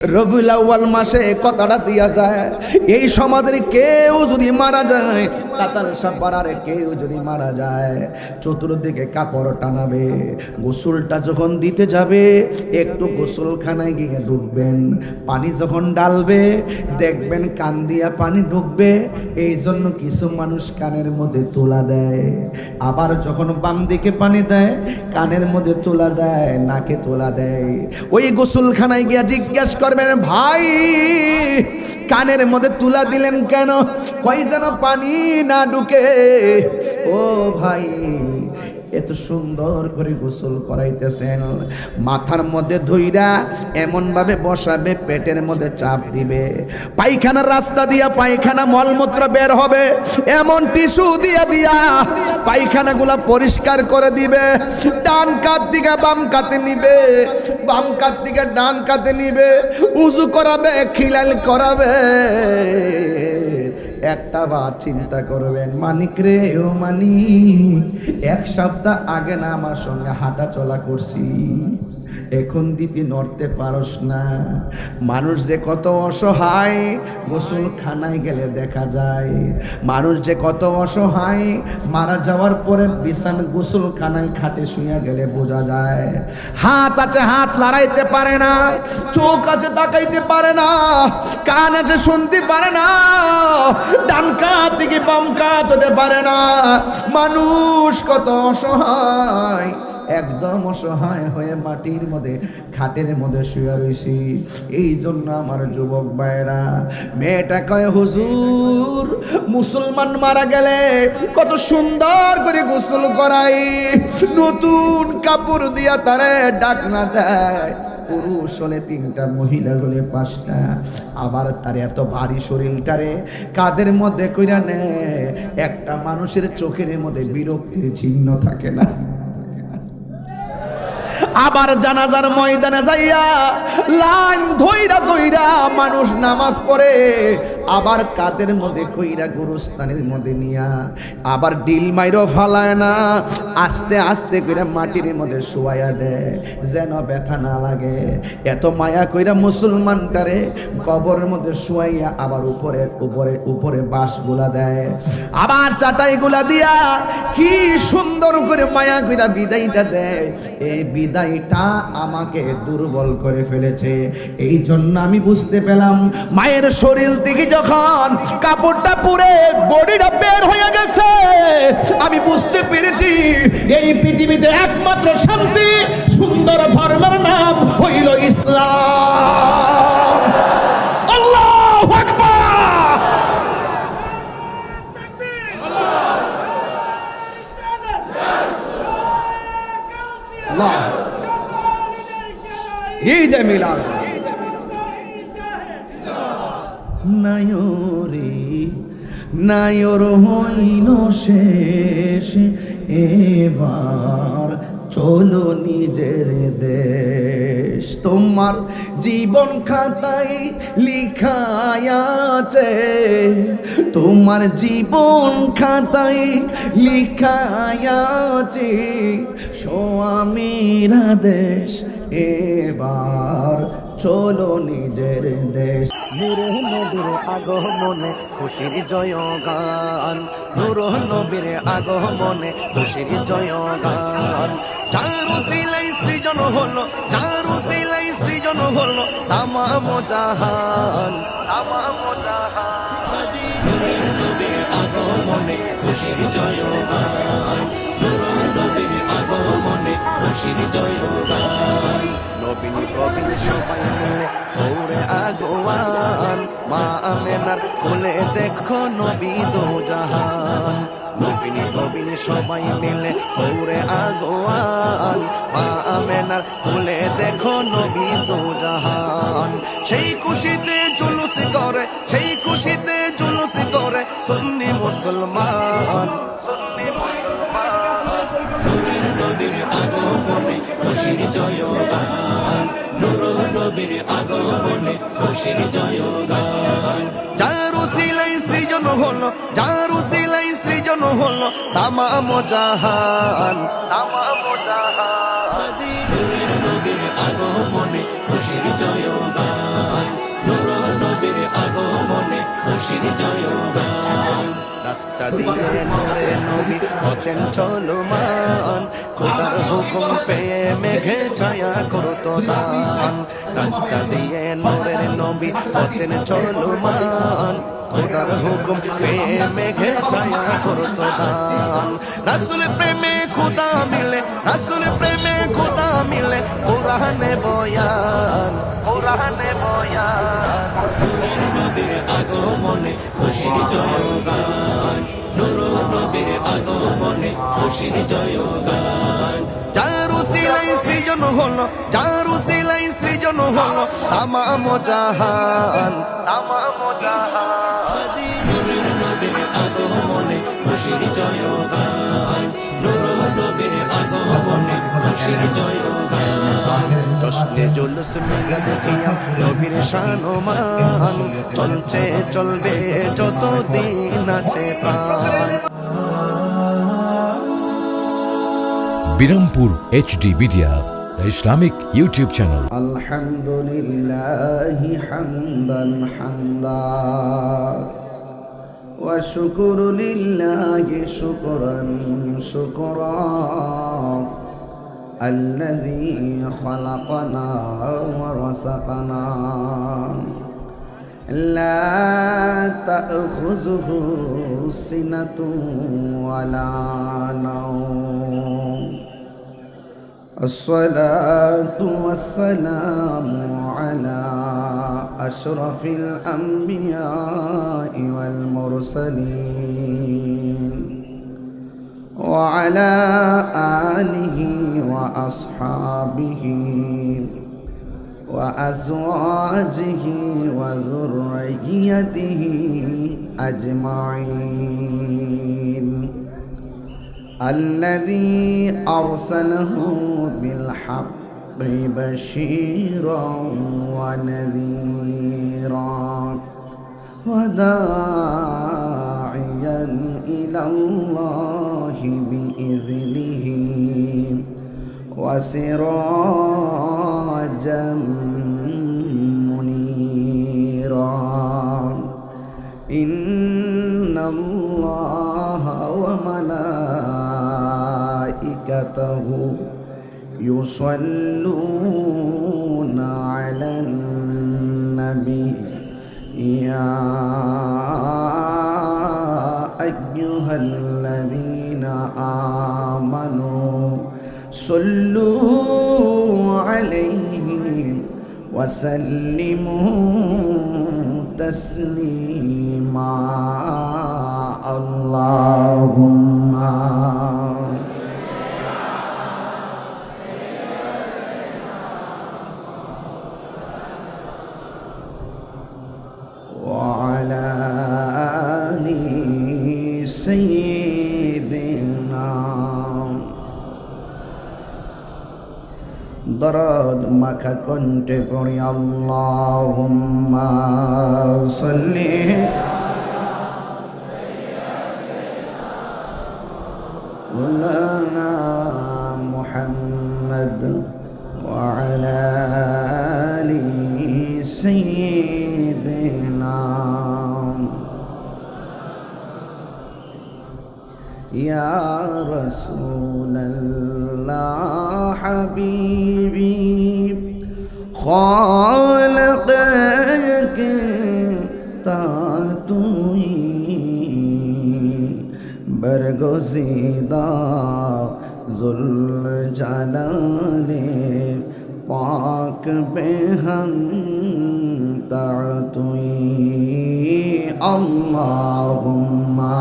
রবিউল আউয়াল মাসে কথাটা দিয়া যায়, এই সমাজের কেউ যদি মারা যায়, কাতাল সাপাড়ার কেউ যদি মারা যায়, চতুর্দিকে কাপড় টানাবে। গোসলটা যখন দিতে যাবে, একটু গোসলখানায় গিয়ে ঢুকবেন, পানি যখন ডালবে দেখবেন কান দিয়া পানি ঢুকবে। এই জন্য কিছু মানুষ কানের মধ্যে তোলা দেয়, আবার যখন বাম দিকে পানি দেয় কানের মধ্যে তোলা দেয়, নাকে তোলা দেয়। ওই গোসলখানায় গিয়া জিজ্ঞাসা করবেন, ভাই কানের মধ্যে তুলা দিলেন কেন? কই যেন পানি না ঢুকে। ও ভাই, এত সুন্দর করে গোসল করাইতেছেন, মাথার মধ্যে ধইরা এমন ভাবে বসাবে, পেটের মধ্যে চাপ দিবে, পায়খানার রাস্তা দিয়া পায়খানা মলমূত্র বের হবে, এমন টিস্যু দিয়া দিয়া পায়খানাগুলা পরিষ্কার করে দিবে। ডান কাত দিকে বাম কাতে নিবে, বাম কাত দিকে ডান কাতে নিবে, উজু করাবে, খিলাল করাবে। একটা বার চিন্তা করবেন, মানিক রে ও মানিক, এক সপ্তাহ আগে না আমার সঙ্গে হাঁটা চলা করছি, এখন দিতে নড়তে পারস না। মানুষ যে কত অসহায় গোসলখানায় গেলে দেখা যায়, মানুষ যে কত অসহায় মারা যাওয়ার পরে বিছান গোসলখানায় খাটে শুয়ে গেলে বোঝা যায়। হাত আছে হাত লড়াইতে পারে না, চোখ আছে তাকাইতে পারে না, কান আছে শুনতে পারে না, ডান কাত থেকে বাম কাত হতে পারে না। মানুষ কত অসহায়, একদম অসহায় হয়ে মাটির মধ্যে খাটের মধ্যে শুয়ে রয়েছি। এই জন্য আমার যুবক ভাইরা, মেয়েটা কয় হুজুর মুসলমান মারা গেলে কত সুন্দর করে গোসল করাই, নতুন কাপড় দিয়া তারে ডাকনা দেয়, পুরুষ হলে 3টা, মহিলা হলে 5টা, আবার তার এত ভারী শরীরটারে কাদের মধ্যে কইরা নেয়, একটা মানুষের চোখের মধ্যে বিরক্তির চিহ্ন থাকে না। আবার জানাজার ময়দানে যাইয়া লাইন ধইরা ধইরা মানুষ নামাজ পড়ে, আবার কাদের মধ্যে কইরা গোরস্থানের মধ্যে নিয়া আবার ডিল মাইরো ফালায় না, আস্তে আস্তে কইরা মাটির মধ্যে শোয়াইয়া দেয় যেন ব্যথা না লাগে। এত মায়া কইরা মুসলমানটারে কবরের মধ্যে শোয়াইয়া আবার উপরে উপরে উপরে বাঁশগুলা দেয়, আবার চাটাইগুলা দিয়া কি সুন্দর করে মায়া কইরা বিদায়টা দেয়। এই বিদায়টা আমাকে দুর্বল করে ফেলেছে। এই জন্য আমি বুঝতে পেলাম, মায়ের শরীর থেকে যখন কাপড়টা পুরে বডিটা বের হয়ে গেছে, আমি বুঝতে পেরেছি এই পৃথিবীতে একমাত্র শান্তি সুন্দর ধর্মের নাম হইল ইসলাম। আল্লাহু আকবার। ঈদ মিলাদ নায়রে নায়র হইল শেষ, এবার চলো নিজের দেশ। তোমার জীবন খাতায় লিখায় আছে, তোমার জীবন খাতায় লিখায় আছে স্বামীর দেশ, এবার চলো নিজের দেশ। নূরে নবীর আগমনে খুশির জয়গান, নূরে নবীর আগমনে খুশির জয়গান। যার উসিলাই সৃজন হলো, যার উসিলাই সৃজন হলো তামাম জাহান, তামাম জাহান। নূরে নবীর আগমনে খুশির জয়গান, নূরে নবীর আগমনে খুশির জয়গান। নবীন প্রবীণ সবাই মিলে দৌড়ে আগোয়ান, মা আমেনার কোলে দেখো নবী দো জাহান। নবীন প্রবীণ সবাই মিলে দৌড়ে আগোয়ান, মা আমেনার কোলে দেখো নবী দো জাহান। সেই খুশিতে জুলুস করে, সেই খুশিতে জুলুস করে সুন্নি মুসলমান, সুন্নি মুসলমান। নূরের নবীর আগমনে খুশির জয়গান, নূরের নবীর আগমনে খুশির জয়গান। যার উসিলাই সৃজন হলো, যার উসিলাই সৃজন হলো তামাম জাহান, তামাম জাহান। নূরের নবীর আগমনে খুশির জয়গান। রাস্তা দিয়ে নূরের নবী হতেন চলমান, খোদার হুকুম পেয়ে মেঘে ছায়া করতো দান। রাস্তা দিয়ে নূরের নবী হতেন চলমান, খোদার হুকুম পেয়ে মেঘে ছায়া করতো দান। রাসূল প্রেমে খোদা মিলে, রাসূল প্রেমে খোদা মিলে, কোরআনে বয়ান, কোরআনে বয়ান। নূরের নবীর আগমনে খুশির জয়গান, নূরের নবীর আগমনে খুশির জয়গান। যার উসিলায় সৃজন হলো, যার উসিলায় সৃজন হলো তামাম জাহান, তামাম জাহান। নূরের নবীর আগমনে খুশির জয়গান, নূরের নবীর আগমনে খুশির জয়গান। জশ্নে জুলুস মিলাদ কিয়াম নবীর শান-ও-মান, চলছে চলবে যতদিন আছে প্রাণ। Birampur HD media, the Islamic YouTube channel. আলহামদুলিল্লাহি হামদান হামদা ওয়া শুকরু লিল্লাহি শুকরান শুকরা আল্লাযী খালাকানা ওয়া রাযাকানা লা তা'খুযুহু সিনাতুন ওয়া লা নাওম। الصلاة والسلام على أشرف الأنبياء والمرسلين وعلى آله وأصحابه وأزواجه وذريته أجمعين، الذي أرسله بالحق بشيرا ونذيرا وداعيا إلى الله بإذنه وسراجا منيرا. إن الله وملائكته يصلون على النبي يا أيها الذين آمنوا صلوا عليه وسلموا تسليما. اللهم وعلى آل سيدنا দরদ মাখা কণ্ঠে পড়ি আল্লাহুম্মা সাল্লি আলা মুহাম্মদ ওয়া আলা আলি সাইয়্যিদিনা ইয়া রাসূলাল্লাহ হাবিবি খালিক কে তা তুই বরগজিদা যুল জালালে পাক বেহম তা তুই আল্লাহুম্মা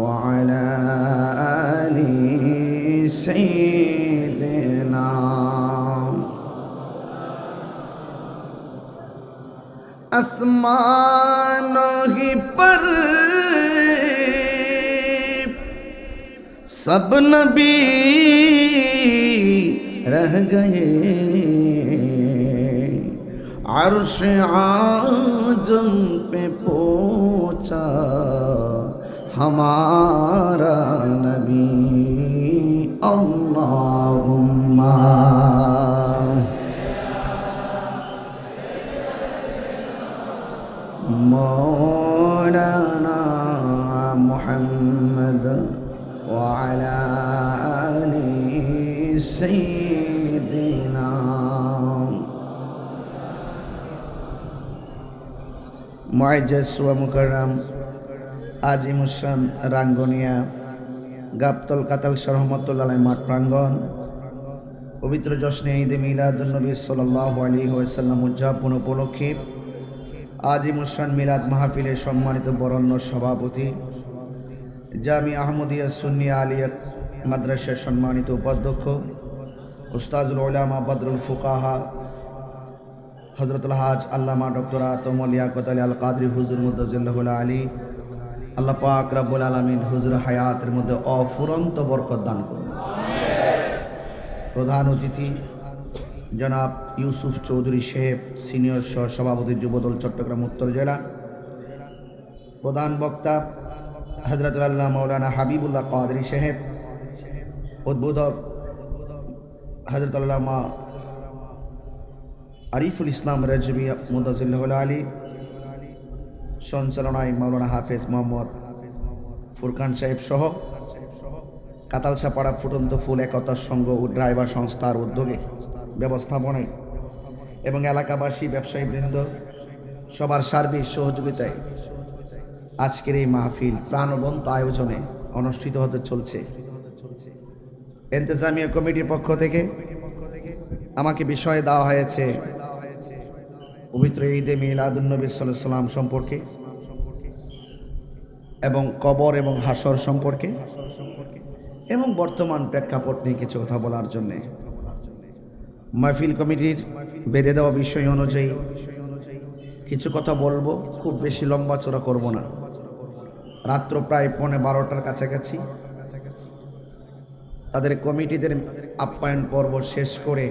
وعلى آل سيدنا आसमानों ही पर सब नबी रह गए, अर्श आजम पे पहुंचा हमारा नबी। अल्लाहुम्मा محمد وعلى آل سيدنا মুআজ্জাজ ওয়া মুকাররম আজিমুশান রাঙ্গুনিয়া গাবতল কাতাল রহমাতুল্লাহ আলাইহি মাঠ প্রাঙ্গণ পবিত্র জশ্নে ঈদে মিলাদুন নবী সাল্লাল্লাহু আলাইহি ওয়াসাল্লাম উদযাপন উপলক্ষে আজিমুশান মিলাদ মাহফিলের সম্মানিত বরেণ্য সভাপতি জামি আহমদিয়া সুন্নিয়া আলিয়া মাদ্রাসার সম্মানিত উপাধ্যক্ষ উস্তাজুল উলামা বদরুল ফুকাহা হযরতুল হাজ আল্লামা ডক্টর আতম লিয়াকত আলী আল কাদরি হুজুর মুদ্দাজিল্লাহুল আলী, আল্লাহ পাক রব্বুল আলামিন হুজুর হায়াতের মধ্যে অফুরন্ত বরকত দান করুন। প্রধান অতিথি জনাব ইউসুফ চৌধুরী সাহেব, সিনিয়র সহ সভাপতি যুবদল চট্টগ্রাম উত্তর জেলা। প্রধান বক্তা হযরতুল আল্লাহ মাওলানা হাবিবুল্লাহ কাদরি সাহেব। উদ্বোধক হযরত আল্লামা আরিফুল ইসলাম রাজবি মুদ্দাজিল্লাহুল আলী। সঞ্চালনায় মাওলানা হাফেজ মোহাম্মদ ফুরকান সাহেব সহ কাতালছাপাড়া ফুটন্ত ফুল একতা সংঘ ও ড্রাইভার সংস্থার উদ্যোগে ব্যবস্থাপনায় এবং এলাকাবাসী ব্যবসায়ীবৃন্দ সবার সার্বিক সহযোগিতায় আজকের এই মাহফিল প্রাণবন্ত আয়োজনে অনুষ্ঠিত হতে চলছে। ইন্তেজামিয়া কমিটির পক্ষ থেকে আমাকে বিষয় দেওয়া হয়েছে পবিত্র ঈদে মিলাদুন নবী সাল্লাল্লাহু আলাইহি ওয়াসাল্লাম সম্পর্কে এবং কবর এবং হাসর সম্পর্কে এবং বর্তমান প্রেক্ষাপট নিয়ে কিছু কথা বলার জন্যে। মাহফিল কমিটির বেঁধে দেওয়া বিষয় অনুযায়ী কিছু কথা বলবো, খুব বেশি লম্বা চড়া করব না। রাত্র প্রায় 12টার কাছাকাছি তাদের কমিটিদের আপ্যায়ন পর্ব শেষ করে,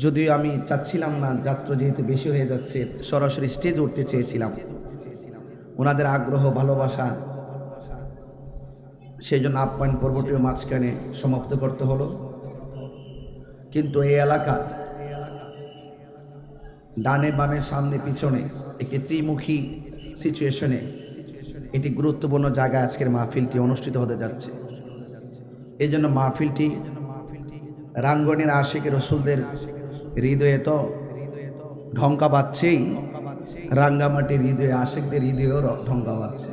যদিও আমি চাচ্ছিলাম না, যাত্রা যেহেতু বেশি হয়ে যাচ্ছে, সরাসরি স্টেজ উঠতে চেয়েছিলাম। ওনাদের আগ্রহ ভালোবাসা, সেই জন্য আপ্যায়ন পর্বটিও মাঝখানে সমাপ্ত করতে হলো। কিন্তু এই এলাকা ডানে বামে সামনে পিছনে একটি ত্রিমুখী সিচুয়েশনে এটি গুরুত্বপূর্ণ জায়গায় আজকের মাহফিলটি অনুষ্ঠিত হতে যাচ্ছে। এই জন্য মাহফিলটি রাঙ্গনের আশিকের রসুলদের হৃদয়ে তো ঢঙ্কা বাজছেই, রাঙ্গামাটির হৃদয়ে আশিকদের হৃদয়েও ঢঙ্কা বাজছে।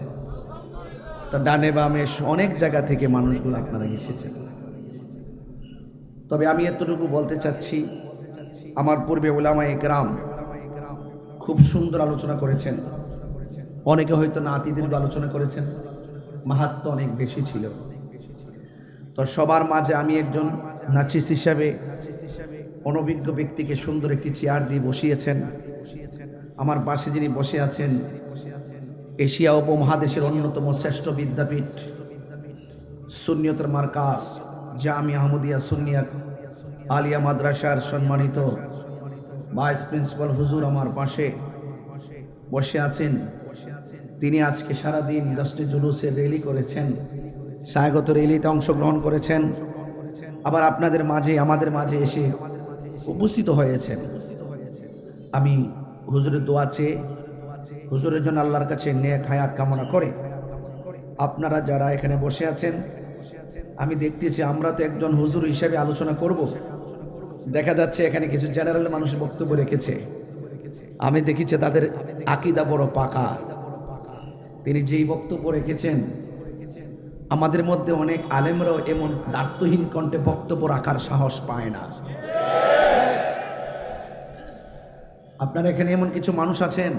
তো ডানে বামে অনেক জায়গা থেকে মানুষগুলো আপনারা এসেছেন। তবে আমি এতটুকু বলতে চাচ্ছি, আমার পূর্বে উলামায়ে ইকরাম খুব সুন্দর আলোচনা করেছেন। অনেকে হয়তো নাতিদীর্ঘ আলোচনা করেছেন, মাহাত্ম্য অনেক বেশি ছিল। তো সবার মাঝে আমি একজন নাচিস হিসাবে অনভিজ্ঞ ব্যক্তিকে সুন্দর একটি চেয়ার দিয়ে বসিয়েছেন। আমার পাশে যিনি বসে আছেন এশিয়া উপমহাদেশের অন্যতম শ্রেষ্ঠ বিদ্যাপীঠ সুন্নিয়তের মার্কাজ জামি আহমদিয়া সুন্নিয়া আলিয়া মাদ্রাসার সম্মানিত ভাইস প্রিন্সিপাল হুজুর আমার পাশে বসে আছেন। তিনি আজকে সারাদিন দশটি জুলুসের র্যালি করেছেন, স্বাগত র্যালিতে অংশগ্রহণ করেছেন, আবার আপনাদের মাঝে আমাদের মাঝে এসে উপস্থিত হয়েছেন। আমি হুজুরের দোয়া চেয়ে হুজুরের জন্য আল্লাহর কাছে নেক হায়াত কামনা করে আপনারা যারা এখানে বসে আছেন, আমি দেখতেছি আমরা তো একজন হুজুর হিসেবে আলোচনা করব, দেখা যাচ্ছে এখানে কিছু জেনারেল মানুষ বক্তব্য রেখেছে। আমি দেখেছি তাদের আকীদা বড় পাকা। তিনি যেই বক্তব্য রেখেছেন, আমাদের মধ্যে অনেক আলেমরাও এমন দার্থহীন কণ্ঠে বক্তব্য রাখার সাহস পায় না। আপনারা এখানে এমন কিছু মানুষ আছেন,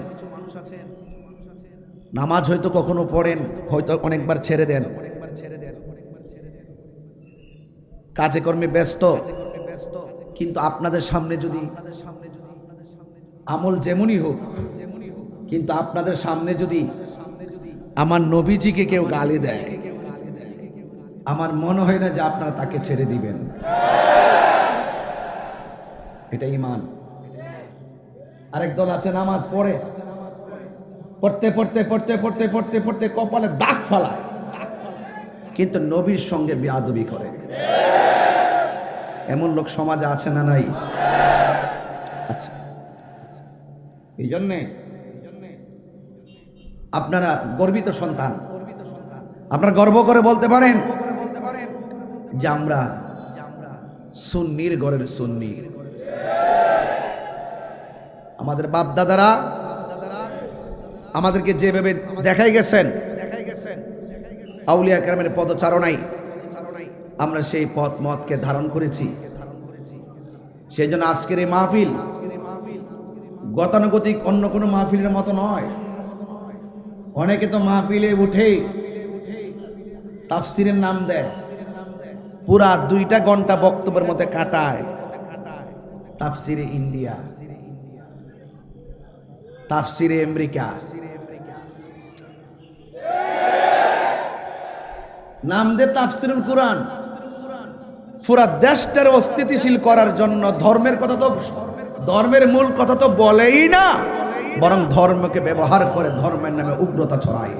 নামাজ হয়তো কখনো পড়েন, হয়তো অনেকবার ছেড়ে দেন, কাজে কর্মে ব্যস্ত, কিন্তু আপনাদের সামনে যদি আমল যেমনই হোক, কিন্তু আপনাদের সামনে যদি আমার নবীজিকে কেউ গালি দেয়, আমার মনে হয় না যে আপনারা তাকে ছেড়ে দিবেন। এটা ঈমান। আরেক দল আছে নামাজ পড়ে, পড়তে পড়তে পড়তে পড়তে পড়তে পড়তে কপালে দাগ ফালায়, কিন্তু নবীর সঙ্গে বেয়াদবি করে। এমন লোক সমাজে আছে না নাই? আচ্ছা, এই জন্যে আপনারা গর্বিত সন্তান, আপনারা গর্ব করে বলতে পারেন যে আমরা সুন্নির ঘরের সুন্নি। আমাদের বাপ দাদারা আমাদেরকে যেভাবে দেখাই গেছেন আউলিয়া কেরামের পদচারণায়, আমরা সেই পথ মতকে ধারণ করেছি। সেই জন্য আজকের এই মাহফিল গতানুগতিক অন্য কোনো মাহফিলের মতো নয়। অনেকে তো মাহফিলে উঠেই তাফসিরের নাম দেয়, পুরা 2 ঘন্টা বক্তব্যের মধ্যে কাটায়। তাফসিরে ইন্ডিয়া, তাফসিরে আমেরিকা, নাম দে তাফসিরুল কুরআন। পুরা দেশটার অস্থিতিশীল করার জন্য ধর্মের মূল কথা তো বলেই না, বরং ধর্মকে ব্যবহার করে ধর্মের নামে উগ্রতা ছড়ায়।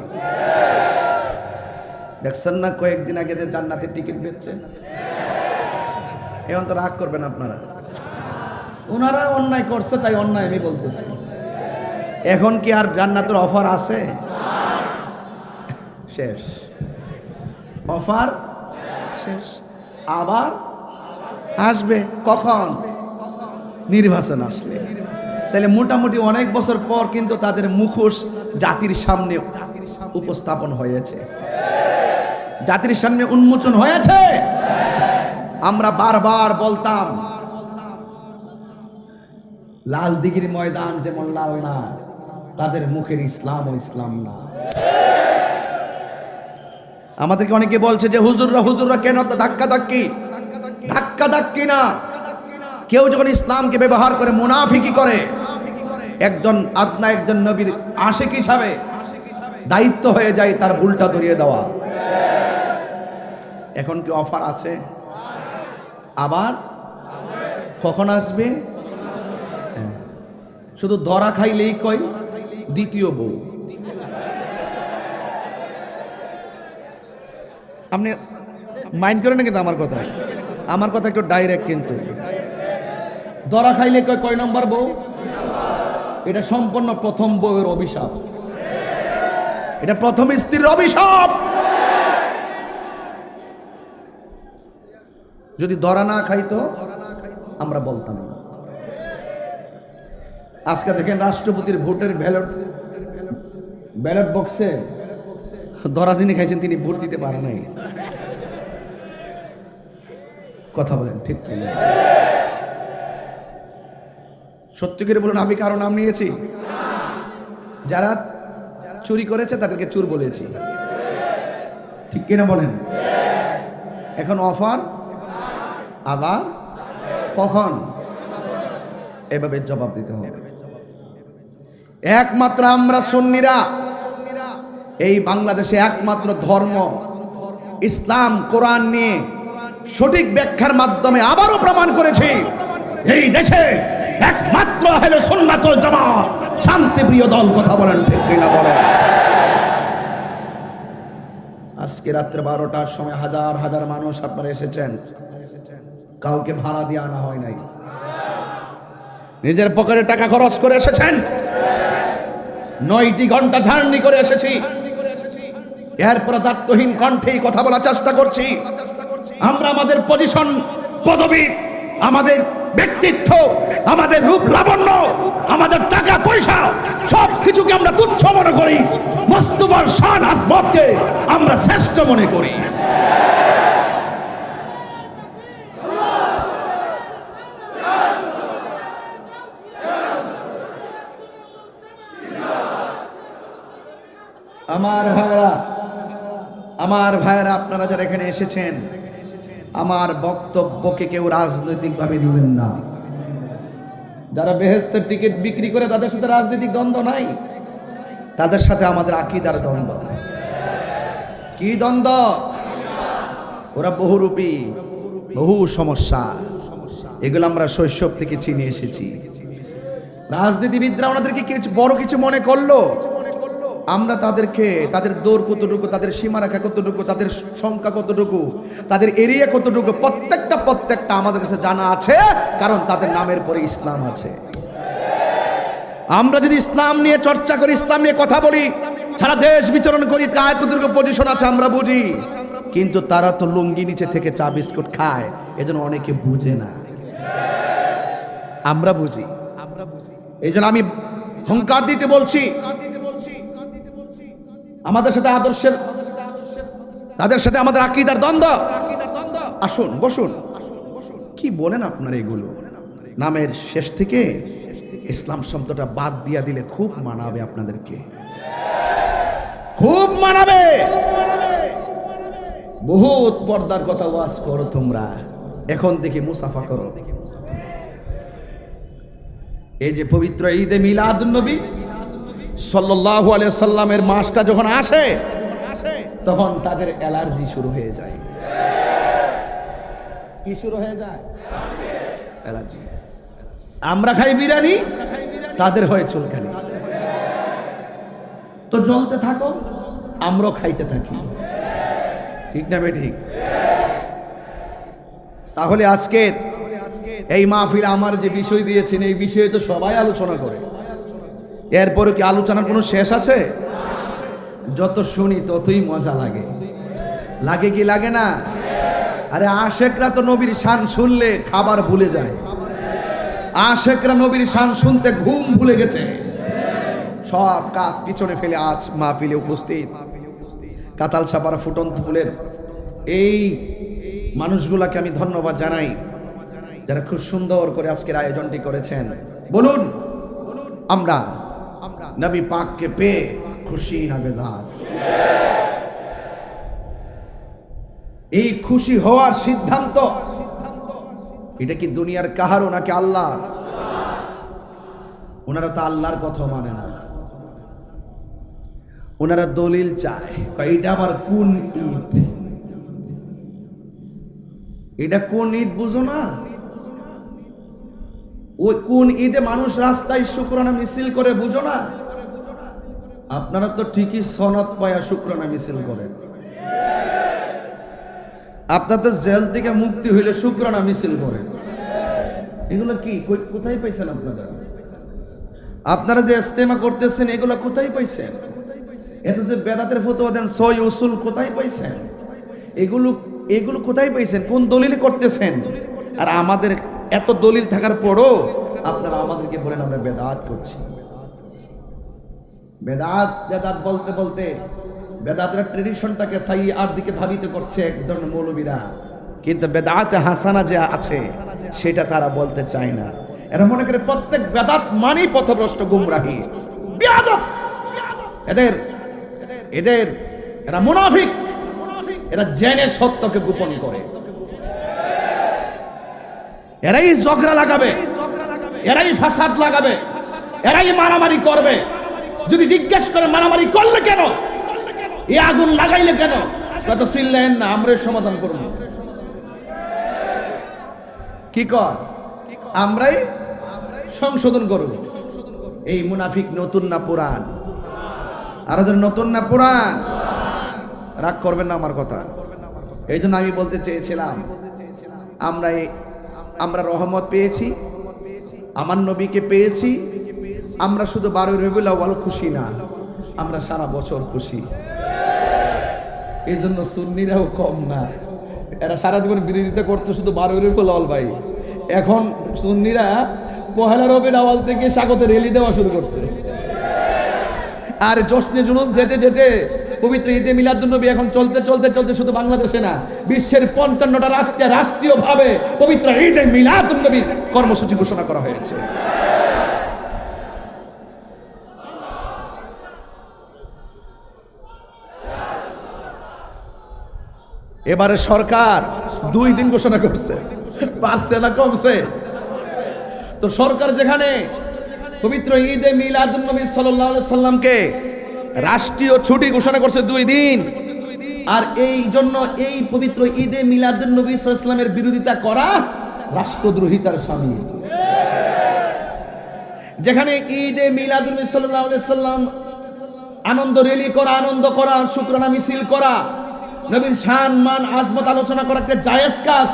দেখছেন না কয়েকদিন আগে যে জান্নাতের টিকিট বেচছে, এখন তো রাগ করবেন আপনারা। ওনারা অন্যায় করছে তাই অন্যায় আমি বলতেছি। এখন কি আর জান্নাতের অফার আছে? শেষ, অফার শেষ। আবার আসবে কখন? নির্বাচন আসলে। তাহলে মোটামুটি অনেক বছর পর কিন্তু তাদের মুখোশ জাতির সামনে উপস্থাপন হয়েছে, জাতির সামনে উন্মোচন হয়েছে। আমরা বারবার বলতাম লাল দিঘির ময়দান যেমন লাল না, তাদের মুখের ইসলাম ও ইসলাম না। আমাদেরকে অনেকে বলছে যে হুজুররা কেন তো ধাক্কা ধাক্কি না। কেউ যখন ইসলামকে ব্যবহার করে মুনাফিকি করে, একজন নবীর আশিক হিসাবে দায়িত্ব হয়ে যায় তার ভুলটা ধরিয়ে দেওয়া। এখন কি অফার আছে? আবার কখন আসবে? শুধু ধরা খাইলেই কই দ্বিতীয় বউ। আপনি মাইন্ড করেন না কিন্তু আমার কথা একটু ডাইরেক্ট। কিন্তু ধরা খাইলে কয় নম্বর বউ? এটা সম্পূর্ণ প্রথম বউয়ের অভিশাপ, এটা প্রথম স্ত্রীর অভিশাপ। যদি ধরা না খাইতো আমরা বলতাম না। আজকে দেখেন রাষ্ট্রপতির ভোটের ব্যালট বক্সে ধরা যিনি খাইছেন তিনি ভোট দিতে পারেন নাই। কথা বলেন ঠিক কি? সত্যি করে বলুন, আমি কারো নাম নিয়েছি? যারা চুরি করেছে তাদেরকে চোর বলেছি, ঠিক কিনা বলেন? এখন অফার আবার কখন? এভাবে জবাব দিতে হবে। একমাত্র আমরা সুন্নিরা এই বাংলাদেশে একমাত্র ধর্ম ইসলাম কোরআন নিয়ে সঠিক ব্যাখ্যার মাধ্যমে আবারও প্রমাণ করেছি এই দেশে একমাত্র আহলে সুন্নাত ওয়াল জামাত শান্তিপ্রিয় দল। কথা বলেন ঠিক কিনা বলেন? আজকে রাত্রে 12টার সময় হাজার হাজার মানুষ আপনারা এসেছেন, কাউকে ভাড়া দিয়ে আনা হয় নাই, নিজের পকেটে টাকা খরচ করে এসেছেন। 9টি ঘন্টা জার্নি করে এসেছি। এরপর দায়িত্বহীন কণ্ঠে কথা বলার চেষ্টা করছি। আমরা আমাদের পজিশন, পদবি, আমাদের ব্যক্তিত্ব, আমাদের রূপ লাবণ্য, আমাদের টাকা পয়সা সব কিছুকে আমরা তুচ্ছ মনে করি। মুস্তাফার শান আজমতকে আমরা শ্রেষ্ঠ মনে করি। আমার ভাইরা আপনারা যারা এখানে এসেছেন, আমার বক্তব্যকে কেউ রাজনৈতিকভাবে নেবেন না। যারা বেহেশতের টিকিট বিক্রি করে তাদের সাথে রাজনৈতিক দ্বন্দ্ব নাই, তাদের সাথে আমাদের আকীদার দ্বন্দ্ব। কি দ্বন্দ্ব? ওরা বহুরূপী, বহু সমস্যা, এগুলো আমরা শৈশব থেকে চিনে এসেছি। রাজনীতিবিদরা ওনাদেরকে বড় কিছু মনে করলো, আমরা তাদেরকে তাদের দৌড় কতটুকু, তাদের সীমারেখা কতটুকু, তাদের সংখ্যা কতটুকু, তাদের এরিয়া কতটুকু, প্রত্যেকটা আমাদের কাছে জানা আছে, কারণ তাদের নামের পরে ইসলাম আছে। আমরা যদি ইসলাম নিয়ে চর্চা করি, ইসলাম নিয়ে কথা বলি, সারা দেশ বিচরণ করি, কায় কতটুকু পজিশন আছে আমরা বুঝি, কিন্তু তারা তো লুঙ্গি নিচে থেকে চা বিস্কুট খায়, এজন্য অনেকে বুঝে না। আমরা বুঝি। এই জন্য আমি হুঙ্কার দিতে বলছি, আমাদের সাথে আদর্শের, তাদের সাথে আমাদের আকীদার দ্বন্দ্ব। আসুন বসুন, কি বলেন আপনারা? এগুলো নামের শেষ থেকে ইসলাম শব্দটা বাদ দিয়া দিলে খুব মানাবে আপনাদেরকে, খুব মানাবে। বহুত পর্দার কথা ওয়াজ করো তোমরা, এখন দেখি মুসাফা করো। এই যে পবিত্র ঈদে মিলাদুন নবী সাল্লাল্লাহু আলাইহি সাল্লামের মাসটা যখন আসে, তখন তাদের অ্যালার্জি শুরু হয়ে যায়। কি শুরু হয়ে যায়? অ্যালার্জি। আমরা খাই বিরিয়ানি, তাদের হয় চুলকানি। তো জ্বলতে থাকো, আমরাও খাইতে থাকি, ঠিক না বেঠিক? তাহলে আজকের এই মাহফিল আমার যে বিষয় দিয়েছেন, এই বিষয়ে তো সবাই আলোচনা করে, এরপরে কি আলোচনার কোনো শেষ আছে? যত শুনি ততই মজা লাগে, লাগে কি লাগে না? আরে আশেকরা তো নবীর শান শুনলে খাবার ভুলে যায়, আশেকরা নবীর শান শুনতে ঘুম ভুলে গেছে, সব কাজ পিছনে ফেলে আজ মাহফিলে উপস্থিত। কাতাল ছাপারা ফুটন্ত ফুলের এই মানুষগুলাকে আমি ধন্যবাদ জানাই, যারা খুব সুন্দর করে আজকের আয়োজনটি করেছেন। বলুন, আমরা নবী পাককে পেয়ে খুশি না বেজার? এই খুশি হওয়ার সিদ্ধান্ত এটা কি দুনিয়ার কাহারও নাকি আল্লাহর? ওনারা তো আল্লাহর কথা মানে না, ওনারা দলিল চায়। এটা আবার কোন ঈদ? এটা কোন ঈদ বুঝো না? ওই কোন ঈদে মানুষ রাস্তায় শুকরানা মিছিল করে বুঝো না? আপনারা তো ঠিকই সনদ পায়া শুকরানা মিছিল করেন, আপনার তো জেল থেকে মুক্তি হইলে শুকরানা মিছিল করেন। এগুলো কি কোথায় পাইছেন আপনারা? আপনারা যে ইস্তেমা করতেছেন এগুলো কোথায় পাইছেন? এত যে বেদাতের ফতোয়া দেন, সই উসুল কোথায় পাইছেন? এগুলো কোথায় পাইছেন? কোন দলিলে করতেছেন? আর আমাদের এত দলিল থাকার পরও আপনারা আমাদেরকে বলেন আমরা বেদাত করছি। বেদাত বেদাত বলতে বলতে বেদাতের ট্রেডিশনটাকে সাইয়ার দিকে ধাবিত করছে এক ধরনের মৌলবীরা, কিন্তু বেদাতে হাসানা যে আছে সেটা তারা বলতে চায় না। এরা মনে করে প্রত্যেক বেদাত মানেই পথভ্রষ্ট, গুমরাহী, বিয়াদব। এরা মুনাফিক, এরা জেনে সত্যকে গোপন করে, এরাই ঝগড়া লাগাবে, এরাই ফাসাদ লাগাবে, এরাই মারামারি করবে। যদি জিজ্ঞেস করে মারামারি করলে কেন, এই আগুন লাগাইলে কেন, কত চিল্লেন না, আমরা সমাধান করব। কি কর? আমরাই সংশোধন করব। এই মুনাফিক নতুন না পুরান? আর নতুন না পুরান? রাগ করবেন না আমার কথা। এই জন্য আমি বলতে চেয়েছিলাম, আমরা রহমত পেয়েছি, আমার নবীকে পেয়েছি। আমরা শুধু 12 রবিউল আউয়াল খুশি না, আমরা সারা বছর খুশি। এই জন্য সুন্নিরাও কম না, এরা সারা জীবন বিরোধিতা করতে শুধু 12 রবিউল আউয়াল ভাই। এখন সুন্নিরা পহেলা রবিউল আউয়াল থেকে স্বাগত রেলি দেওয়া শুরু করছে। আর জশ্নে জুলুস যেতে যেতে পবিত্র ঈদে মিলাদুন নবী এখন চলতে চলতে চলতে শুধু বাংলাদেশে না, বিশ্বের 55টা রাষ্ট্রে রাষ্ট্রীয়ভাবে পবিত্র ঈদে মিলাদুন নবী কর্মসূচি ঘোষণা করা হয়েছে। এবারে সরকার 2 দিন ঘোষণা করছে, বাড়ছে না কমছে? তো সরকার যেখানে পবিত্র ঈদে মিলাদুন নবী সাল্লাল্লাহু আলাইহি সাল্লামকে রাষ্ট্রীয় ছুটি ঘোষণা করছে 2 দিন, আর এই জন্য এই পবিত্র ঈদে মিলাদুন নবী সাল্লাল্লাহু আলাইহি সাল্লামের বিরোধিতা করা রাষ্ট্রদ্রোহিতার শামিল। যেখানে ঈদে মিলাদুন নবী সাল্লাল্লাহু আলাইহি সাল্লাম আনন্দ র্যালি করা, আনন্দ করা, শুকরানা মিছিল করা, নবীর শান মান আজমত আলোচনা করা একটা জায়েজ কাজ,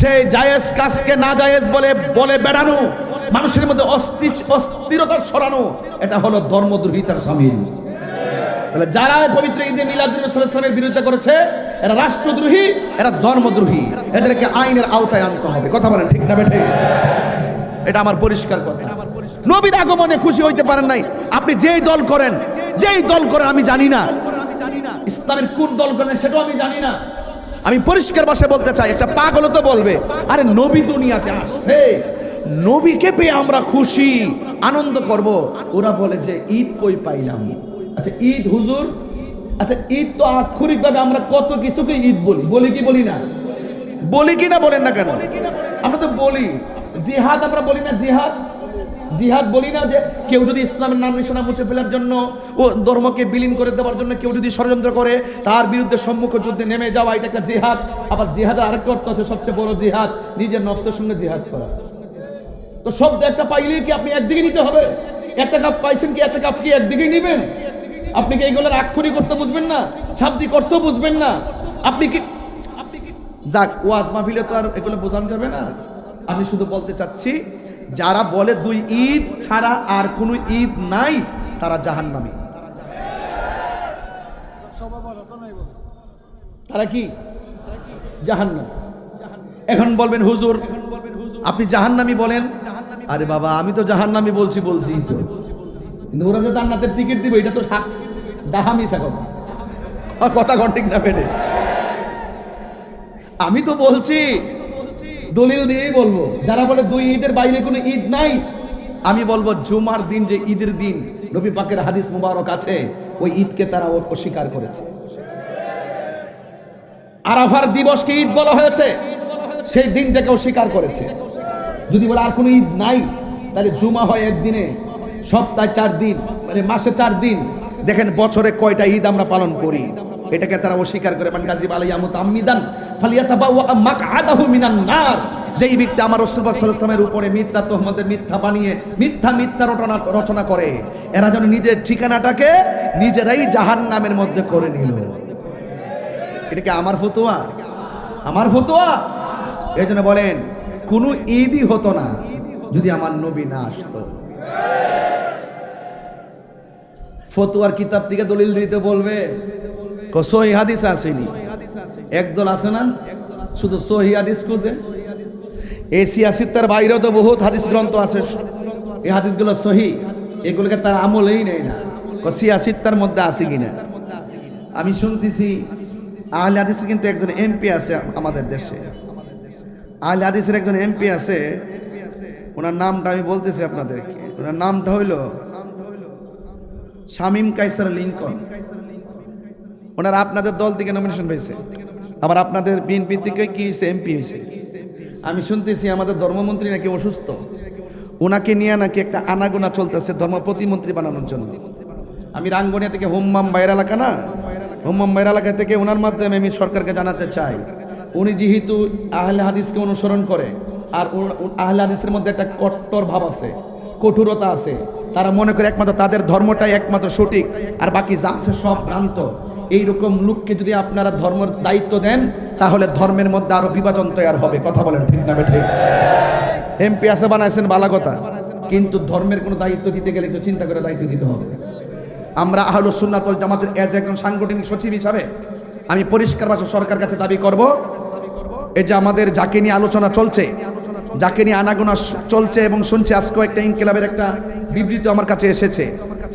সেই জায়েজ কাজকে না জায়েজ বলে বেড়ানো, মানুষের মধ্যে অস্থিরতা ছড়ানো, এটা হলো ধর্মদ্রোহিতার শামিল। তাহলে যারা পবিত্র ঈদে মিলাদুন নবী সাল্লাল্লাহু আলাইহি ওয়াসাল্লামের বিরুদ্ধে করেছে এরা রাষ্ট্রদ্রোহী, এরা ধর্মদ্রোহী, এদেরকে আইনের আওতায় আনতে হবে। কথা বলেন ঠিক না বেঠিক? এটা আমার পরিষ্কার কথা। নবীর আগমনে খুশি হইতে পারেন নাই, আপনি যেই দল করেন আমি জানি না, ইসলামের কোন দল করেন সেটাও আমি জানি না। আমি পরিষ্কার ভাষায় বলতে চাই, একটা পাগল তো বলবে আরে নবী দুনিয়াতে আসছে, নবীকে পেয়ে আমরা খুশি আনন্দ করব। ওরা বলে যে ঈদ কই পাইলাম? আচ্ছা ঈদ হুজুর, আচ্ছা ঈদ তো আক্ষরিকভাবে আমরা কত কিছুকে ঈদ বলি কি বলি না? বলি কি না বলেন না কেন? আমরা তো বলি। জিহাদ আমরা বলি না? জিহাদ বলি না? যে কেউ যদি ইসলামের নাম নিশানা মুছে ফেলার জন্য ও ধর্মকে বিলীন করে দেওয়ার জন্য কেউ যদি ষড়যন্ত্র করে তার বিরুদ্ধে সম্মুখ যুদ্ধে নেমে যাওয়া, এটা একটা জিহাদ। আবার জিহাদের আরেকটা অর্থ আছে, সবচেয়ে বড় জিহাদ নিজের নফসের সঙ্গে জিহাদ করা। তো শব্দ একটা পাইলে কি আপনি একদিকে নিতে হবে? একটা কাপ পাইছেন কি একটা কাপ কি একদিকেই নেবেন? আপনি কি এইগুলোর আক্ষরিক করতে বুঝবেন না? শাব্দিক অর্থ বুঝবেন না? আপনি কি যাক ওয়াজ মাহফিলে তো আর এগুলো বোঝানো যাবে না। আমি শুধু বলতে চাচ্ছি, যারা বলে দুই ঈদ ছাড়া আর কোনো ঈদ নাই তারা জাহান্নামী। তারা কি জাহান্নামী? এখন বলবেন হুজুর আপনি জাহান্নামী বলেন। আরে বাবা আমি তো জাহান্নামী বলছি তো, কিন্তু ওরা যে জান্নাতের টিকিট দিবে এটা তো ডাহামিসা কথা ঠিক না পেটে। আমি তো বলছি দলিল দিয়েই বলবো, যারা বলে দুই ঈদের বাইরে কোনো ঈদ নাই, আমি বলবো জুমার দিন যে ঈদের দিন নবী পাকের হাদিস মুবারক আছে, ওই ঈদকে তারা অস্বীকার করেছে। আরাফার দিবসকে ঈদ বলা হয়েছে, সেই দিনটাকে অস্বীকার করেছে। যদি বলে আর কোনো ঈদ নাই, তাহলে জুমা হয় একদিনে, সপ্তাহে 4 দিন, মানে মাসে 4 দিন। দেখেন বছরে কয়টা ঈদ আমরা পালন করি, এটাকে তারা অস্বীকার করে। মান গাযিব আলাইয়া মুতাআম্মিদান ফালিয়াতাবাওয়া মাকআদাহু মিনান নার। যেই ব্যক্তি আমার রাসূল সাল্লাল্লাহু আলাইহি ওয়াসাল্লামের উপরে মিথ্যা তহমতে মিথ্যা বানিয়ে মিথ্যা রচনা করে, এরা যেন নিজের ঠিকানাটাকে নিজেরাই জাহান্নামের মধ্যে করে নিল। এটা কি আমার ফতোয়া? আমার ফতোয়া? এই জন্য বলেন কোন ঈদই হতো না যদি আমার নবী না আসতো। ফতোয়ার কিতাব থেকে দলিল দিতে বলবে, সহিহ হাদিস আসেনি। একদল আছে না শুধু সহিহ হাদিস খুঁজে, এশিয়া সিত্তার বাইরেও তো বহুত হাদিস গ্রন্থ আছে, এই হাদিসগুলো সহিহ, এগুলোকে তার আমলেই নেই না। কসিয়া সিত্তার মধ্যে আছে কিনা? আমি শুনতেছি আহলে হাদিসের কিন্তু একজন এমপি আছে আমাদের দেশে, আহলে হাদিসের একজন এমপি আছে, ওনার নামটা আমি বলতেছি আপনাদেরকে। ওনার নামটা হইল শামীম কায়সার লিংকন। ওনার আপনাদের দল থেকে নমিনেশন পেয়েছে, আবার আপনাদের বিএনপি থেকে কি হয়েছে, এমপি হয়েছে। আমি শুনতেছি আমাদের ধর্মমন্ত্রী নাকি অসুস্থ, ওনাকে নিয়ে নাকি একটা আনাগোনা চলতেছে ধর্ম প্রতিমন্ত্রী বানানোর জন্য। আমি রাঙ্গনিয়া থেকে হোম্মাম বাইর এলাকা না, হোম্মাম বাইর এলাকা থেকে ওনার মাধ্যমে আমি সরকারকে জানাতে চাই, উনি যেহেতু আহলে হাদিসকে অনুসরণ করে, আর আহলে হাদিসের মধ্যে একটা কট্টর ভাব আছে, কঠোরতা আছে, তারা মনে করে একমাত্র তাদের ধর্মটাই একমাত্র সঠিক, আর বাকি যা আছে সব ভ্রান্ত। এইরকম লোককে যদি আপনারা ধর্মের দায়িত্ব দেন, তাহলে ধর্মের মধ্যে আরো বিভাজন তৈরি হবে। কথা বলেন ঠিক না বেঠিক? এমপি আছে বানাইছেন ভালো কথা, কিন্তু ধর্মের কোনো দায়িত্ব দিতে গেলে একটু চিন্তা করে দায়িত্ব দিতে হবে। আমরা আহলুস সুন্নাত ওয়াল জামাতের এজ একজন সাংগঠনিক সচিব হিসাবে আমি পরিষ্কার ভাষায় সরকার কাছে দাবি করব, এই যে আমাদের যাকে নিয়ে আলোচনা চলছে, যাকে নিয়ে আনাগোনা চলছে এবং শুনছে, আজকেও একটা ইনকিলাবের একটা বিবৃতি আমার কাছে এসেছে।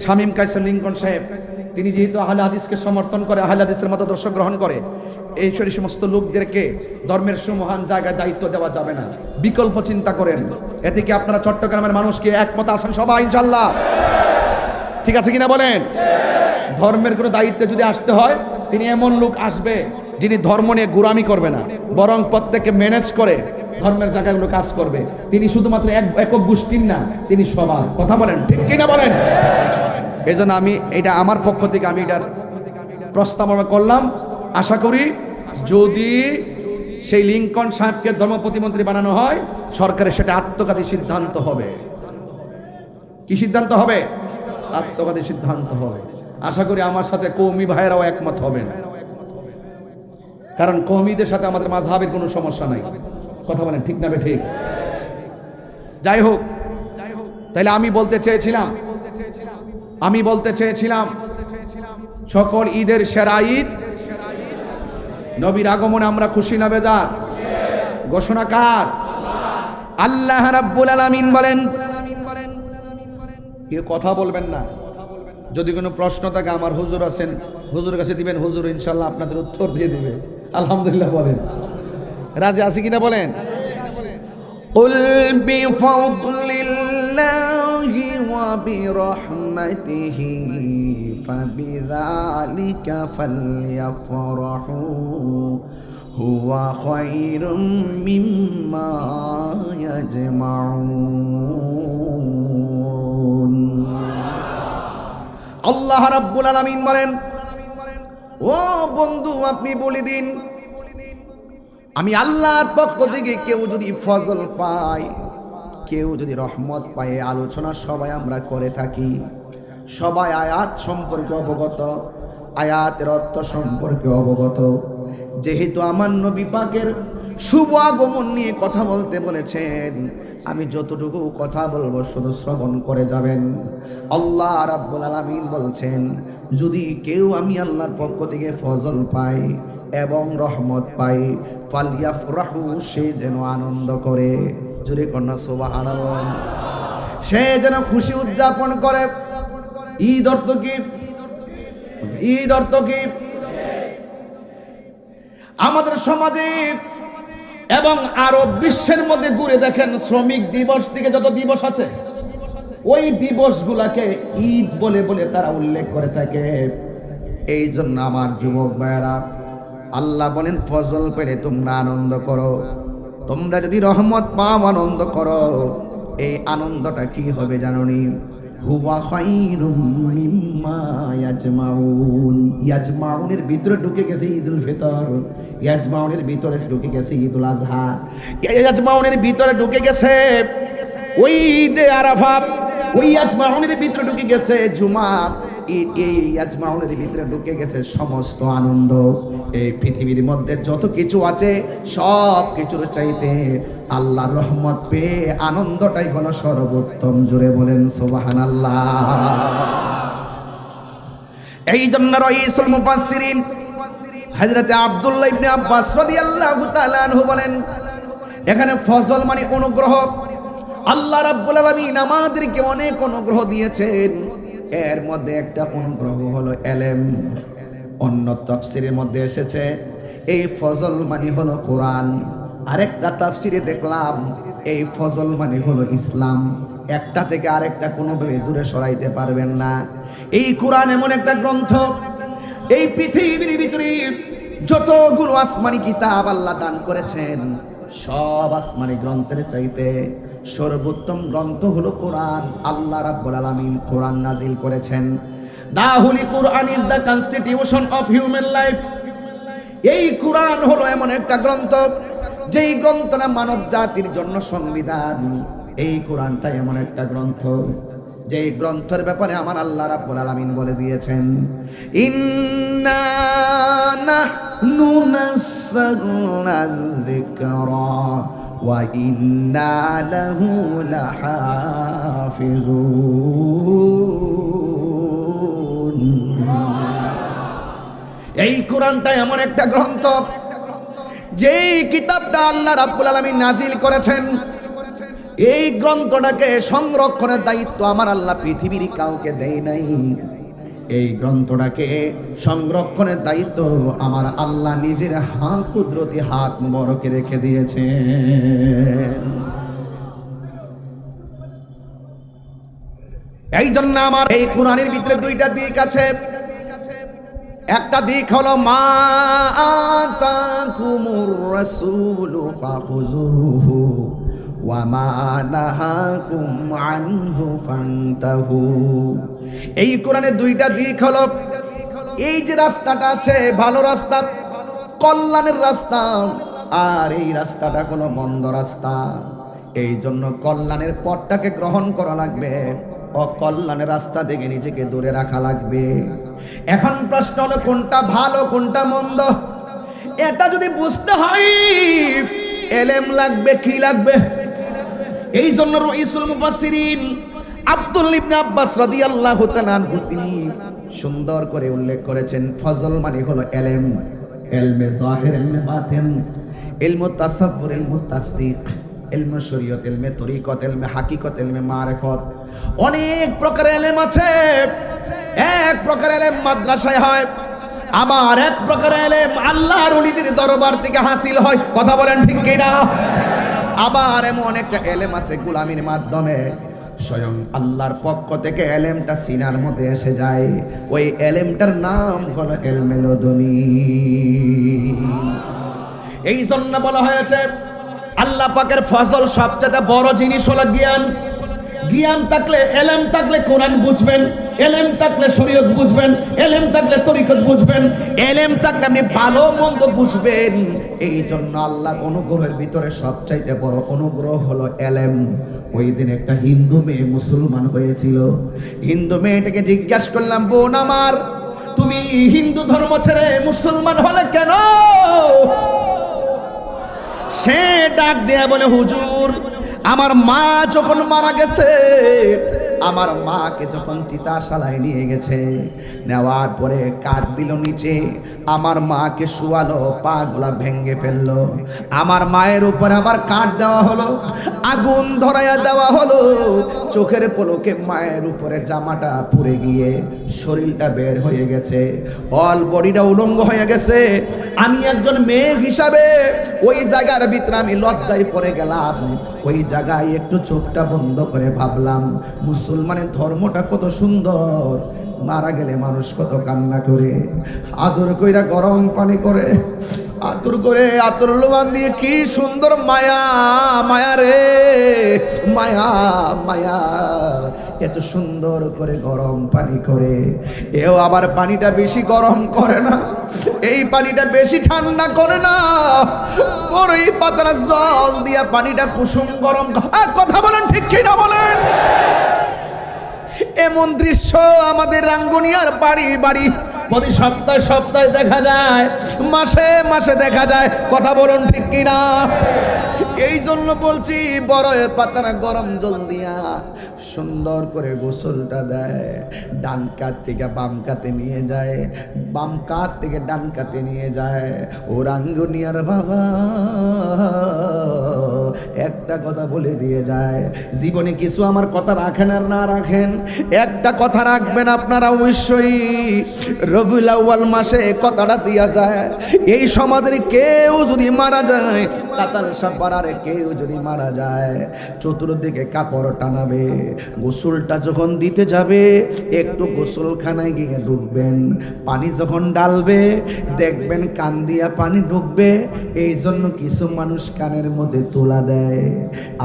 শামীম কায়সার লিংকন সাহেব তিনি যেহেতু আহলে হাদিসকে সমর্থন করে, আহলে হাদিসের মতাদর্শ গ্রহণ করে, এই সমস্ত লোকদেরকে ধর্মের সুমহান জায়গায় দায়িত্ব দেওয়া যাবে না। বিকল্প চিন্তা করেন। এতে কি আপনারা চট্টগ্রামের মানুষকে একমত আছেন সবাই ইনশাআল্লাহ? ঠিক আছে কিনা বলেন? ধর্মের কোনো দায়িত্বে যদি আসতে হয়, তিনি এমন লোক আসবে যিনি ধর্ম নিয়ে গোরামি করবে না, বরং প্রত্যেককে ম্যানেজ করে ধর্মের জায়গাগুলো কাজ করবে। তিনি শুধুমাত্র একক গোষ্ঠীর না, তিনি সবার। কথা বলেন ঠিক কিনা বলেন? এই জন্য আমি এটা আমার পক্ষ থেকে আমি এটার প্রস্তাবনা করলাম। আশা করি যদি সেই লিংকন সাহেবকে ধর্ম প্রতিমন্ত্রী বানানো হয়, সরকারের সেটা আত্মঘাতী সিদ্ধান্ত হবে। কি সিদ্ধান্ত হবে? আত্মঘাতী সিদ্ধান্ত হবে। আশা করি আমার সাথে কওমি ভাইয়েরাও একমত হবেন, কারণ কওমিদের সাথে আমাদের মাযহাবের কোনো সমস্যা নাই। কথা বলেন ঠিক না ঠিক? যাই হোক, তাহলে আমি বলতে চেয়েছিলাম সকল ঈদের সেরা ঈদ নবীর আগমনে আমরা খুশি না বেজার? ঘোষণা কার? আল্লাহ রাব্বুল আলামিন বলেন। কেউ কথা বলবেন না, যদি কোনো প্রশ্ন থাকে আমার হুজুর আছেন, হুজুরের কাছে দিবেন, হুজুর ইনশাল্লাহ আপনাদের উত্তর দিয়ে দিবে। আলহামদুলিল্লাহ বলেন। রাজি আছে কিনা বলেন? قل بفضل الله وبرحمته فبذلك فليفرحوا هو خير مما يجمعون। আল্লাহ রাব্বুল আলামিন বলেন, ও বন্ধু আপনি বলে দিন, আমি আল্লাহর পক্ষ থেকে কেউ যদি ফজল পায়, কেউ যদি রহমত পায়, আলোচনা সবাই আমরা করে থাকি, সবাই আয়াত সম্পর্কে অবগত, আয়াতের অর্থ সম্পর্কে অবগত। যেহেতু আমার নবী পাকের শুভ আগমন নিয়ে কথা বলতে বলেছেন, আমি যতটুকু কথা বলবো শুধু শ্রবণ করে যাবেন। আল্লাহ রাব্বুল আলামিন বলছেন, যদি কেউ আমি আল্লাহর পক্ষ থেকে ফজল পাই এবং রহমত পাই, ফালিয়াফরাহু, সে যেন আনন্দ করে। জোরে কন্যা সুবহানাল্লাহ। সে যেন খুশি উদযাপন করে। ঈদ অর্থ কি? ঈদ অর্থ কি? আমাদের সমাজে এবং আরব বিশ্বের মধ্যে ঘুরে দেখেন, শ্রমিক দিবস থেকে যত দিবস আছে, ওই দিবসগুলাকে ঈদ বলে বলে তারা উল্লেখ করে থাকে। এই জন্য আমার যুবক ভাইয়েরা, আল্লাহ বলেন ফজল পেলে তোমরা আনন্দ করো, তোমরা যদি রহমত পাও আনন্দ করো। এই আনন্দটা কি হবে জানোনি? হুয়া খায়রুম মিম্মা ইয়াজমাউন। ইয়াজমাউনের ভিতরে ঢুকে গেছে ঈদুল ফিতর, ইয়াজমাউনের ভিতরে ঢুকে গেছে ঈদুল আজহা, ইয়াজমাউনের ভিতরে ঢুকে গেছে ওই ঈদে আরাফা, ওই ইয়াজমাউনের ভিতরে ঢুকে গেছে জুমা, এই ইয়াজমাউনের ভিতরে ঢুকে গেছে সমস্ত আনন্দ। এই পৃথিবীর মধ্যে যত কিছু আছে সব কিছুর চাইতে আল্লাহর রহমত পেয়ে আনন্দটাই হলো সর্বোত্তম। জোরে বলেন সুবহানাল্লাহ। এই জন্য রাইসুল মুফাসসিরিন হযরত আব্দুল্লাহ ইবনে আব্বাস রাদিয়াল্লাহু তাআলা আনহু বলেন, এখানে ফজল মানে অনুগ্রহ। আল্লাহ রাব্বুল আলামিন আমাদেরকে অনেক অনুগ্রহ দিয়েছেন, এর মধ্যে একটা অনুগ্রহ হলো এলেম। অন্য তাফসীরের মধ্যে এসেছে এই ফজল মানে হলো কোরআন, আরেকটা তাফসীরে দেখলাম এই ফজল মানে হলো ইসলাম। একটা থেকে আরেকটা কোনোভাবে দূরে সরাইতে পারবেন না। এই কোরআন এমন একটা গ্রন্থ, এই পৃথিবীর ভিতরে যতগুলো আসমানি কিতাব আল্লাহ দান করেছেন, সব আসমানি গ্রন্থের চাইতে সর্বোত্তম গ্রন্থ হলো কোরআন। আল্লাহ রাব্বুল আলামিন কোরআন নাজিল করেছেন। The holy Quran is the constitution of human life. এই কোরআন হলো এমন একটা গ্রন্থ, যেই গ্রন্থটা মানব জাতির জন্য সংবিধান। এই কোরআনটা এমন একটা গ্রন্থ, যেই গ্রন্থের ব্যাপারে আমার আল্লাহ রাব্বুল আলামিন বলে দিয়েছেন, ইন্না নাহনু নাযালনা যিকরা ওয়া ইন্না লাহু লাহাফিজুন। এই কোরআনটা এমন একটা গ্রন্থ, যেই কিতাবটা আল্লাহ রাব্বুল আলামিন নাজিল করেছেন, এই গ্রন্থটাকে সংরক্ষণের দায়িত্ব আমার আল্লাহ পৃথিবীর কাউকে দেয় নাই। এই গ্রন্থটাকে সংরক্ষণের দায়িত্ব আমার আল্লাহ নিজের হাত, কুদরতি হাত মুবারকে রেখে দিয়েছেন। এই জন্য আমার এই কোরআনের ভিতরে দুইটা দিক আছে। একটা দিক হলো মা আতাকুমুর রাসূলু ফাখুযুহু ওয়া মা নাহাকুম আনহু ফান্তাহু। এই কোরআনের দুইটা দিক হলো, এই যে রাস্তাটা আছে ভালো রাস্তা, কল্যাণের রাস্তা, আর এই রাস্তাটা কোনো মন্দ রাস্তা। এই জন্য কল্যাণের পথটাকে গ্রহণ করা লাগবে, অকল্যাণের রাস্তা থেকে নিজেকে দূরে রাখা লাগবে। এখন প্রশ্ন হলো কোনটা ভালো কোনটা মন্দ, এটা যদি বুঝতে হয় এলেম লাগবে। কি লাগবে? এই জন্য রাইসুল মুফাসসিরিন আব্দুল্লাহ ইবনে আব্বাস রাদিয়াল্লাহু তাআলা আনহু তিনি সুন্দর করে উল্লেখ করেছেন ফজল মানে হলো এলেম, এলমে জাহির, এলমে বাতিন, ইলমু তাসাব্বুর, ইলমু তাসদিক, ইলমে শরীয়ত, ইলমে তরিকত, ইলমে হাকিকত, ইলমে মারিফত। অনেক প্রকার এলেম আছে। এক প্রকার এলেম মাদ্রাসায় হয়, আবার এক প্রকার এলেম আল্লাহর ওলিদের দরবার থেকে হাসিল হয়। কথা বলেন ঠিক কিনা? আবার এমন একটা এলেম আছে গোলামির মাধ্যমে স্বয়ং আল্লাহর পক্ষ থেকে এলেমটা সিনার মধ্যে এসে যায়। ওই এলেমটার নাম হলো ইলমে লদুনী। এই জন্য বলা হয়েছে আল্লাহ পাকের ফজল সবচেয়ে বড় জিনিস হলো জ্ঞান। জ্ঞান থাকলে, এলেম থাকলে কোরআন বুঝবেন, এলেম থাকলে শরীয়ত বুঝবেন, এলেম থাকলে তরিকত বুঝবেন, এলেম থাকলে আপনি ভালো মন্দ বুঝবেন। এই জন্য আল্লাহর অনুগ্রহের ভিতরে সবচাইতে বড় অনুগ্রহ হলো এলেম। ওই দিন একটা হিন্দু মেয়ে মুসলমান হয়েছিল। হিন্দু মেয়েটাকে জিজ্ঞাসা করলাম, বোন আমার, তুমি হিন্দু ধর্ম ছেড়ে মুসলমান হলে কেন? সে ডাক দেয়া বলে, হুজুর, আমার মা যখন মারা গেছে, আমার মাকে যখন চিতাশালায় নিয়ে গেছে, নেওয়ার পরে কাঠ দিল নিচে, আমার মাকে শুয়ালো, পা গুলা ভেঙ্গে ফেললো। আমার মায়ের উপর আবার কাঠ দেওয়া হলো, আগুন ধরাইয়া দেওয়া হলো। চোখের পলকে মায়ের উপরে জামাটা পুড়ে গিয়ে শরীরটা বের হয়ে গেছে, অল বডিটা উলঙ্গ হয়ে গেছে। আমি একজন মেয়ে হিসাবে ওই জায়গার ভিতরে আমি লজ্জায় পড়ে গেলাম। ওই জায়গায় একটু চোখটা বন্ধ করে ভাবলাম, মুসলমানের ধর্মটা কত সুন্দর। মারা গেলে মানুষ কত কান্না করে, আদর কইরা গরম পানি করে, আদর করে আতর লোবান দিয়ে, কি সুন্দর মায়া, মায়া রে মায়া, মায়া। এত সুন্দর করে গরম পানি করে, এও আবার পানিটা বেশি গরম করে না, এই পানিটা বেশি ঠান্ডা করে না, বড়ই পাতার জল দিয়া পানিটা কুসুম গরম। কথা বলেন ঠিক কিনা বলেন? এমন দৃশ্য আমাদের রাঙ্গুনিয়ার বাড়ি বাড়ি প্রতি সপ্তাহে সপ্তাহে দেখা যায়, মাসে মাসে দেখা যায়। কথা বলুন ঠিক কিনা? এই জন্য বলছি, বড় পাতার গরম জল দিয়া সুন্দর করে গোসলটা দেয়, ডান কাত থেকে বাম কাতে নিয়ে যায়, বাম কাত থেকে ডান কাতে নিয়ে যায়। ও রাঙ্গুনিয়ার বাবা একটা কথা বলে দিয়ে যায়, জীবনে কিছু আমার কথা রাখেন আর না রাখেন, একটা কথা রাখবেন আপনারা অবশ্যই, রবিউল আউয়াল মাসে কথাটা দিয়া যায়, এই সমাজের কেউ যদি মারা যায়, কাতাল সাপাড়ারে কেউ যদি মারা যায়, চতুর্দিকে কাপড় টানাবে। গোসলটা যখন দিতে যাবে, একটু গোসলখানায় গিয়ে ঢুকবেন, পানি যখন ডালবে দেখবেন কান দিয়া পানি ঢুকবে। এই জন্য কিছু মানুষ কানের মধ্যে তোলা দেয়,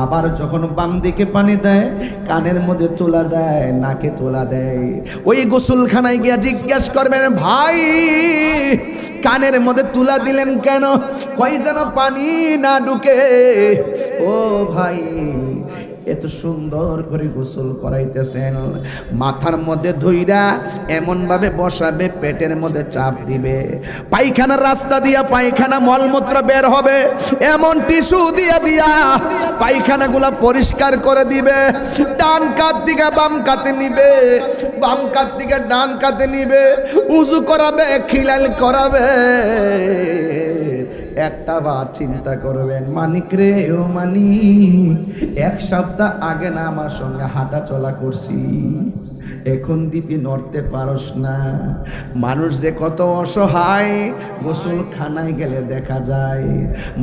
আবার যখন বাম দিকে পানি দেয় কানের মধ্যে তোলা দেয়, নাকে তোলা দেয়। ওই গোসলখানায় গিয়া জিজ্ঞেস করবেন, ভাই কানের মধ্যে তুলা দিলেন কেন? কই যেন পানি না ঢুকে। ও ভাই, এত সুন্দর করে গোসল করাইতেছেন, মাথার মধ্যে ধুইরা এমন ভাবে বসাবে, পেটের মধ্যে চাপ দিবে, পায়খানার রাস্তা দিয়া পায়খানা মলমূত্র বের হবে, এমন টিস্যু দিয়া দিয়া পায়খানাগুলা পরিষ্কার করে দিবে। ডান কাত দিকে বাম কাতে নিবে, বাম কাত দিকে ডান কাতে নিবে, উজু করাবে, খিলাল করাবে। একটা বার চিন্তা করবেন, মানিক রে ও মানিক, এক সপ্তাহ আগে না আমার সঙ্গে হাঁটা চলা করছি, এখন দিতে নড়তে পারস না। মানুষ যে কত অসহায় গোসলখানায় গেলে দেখা যায়,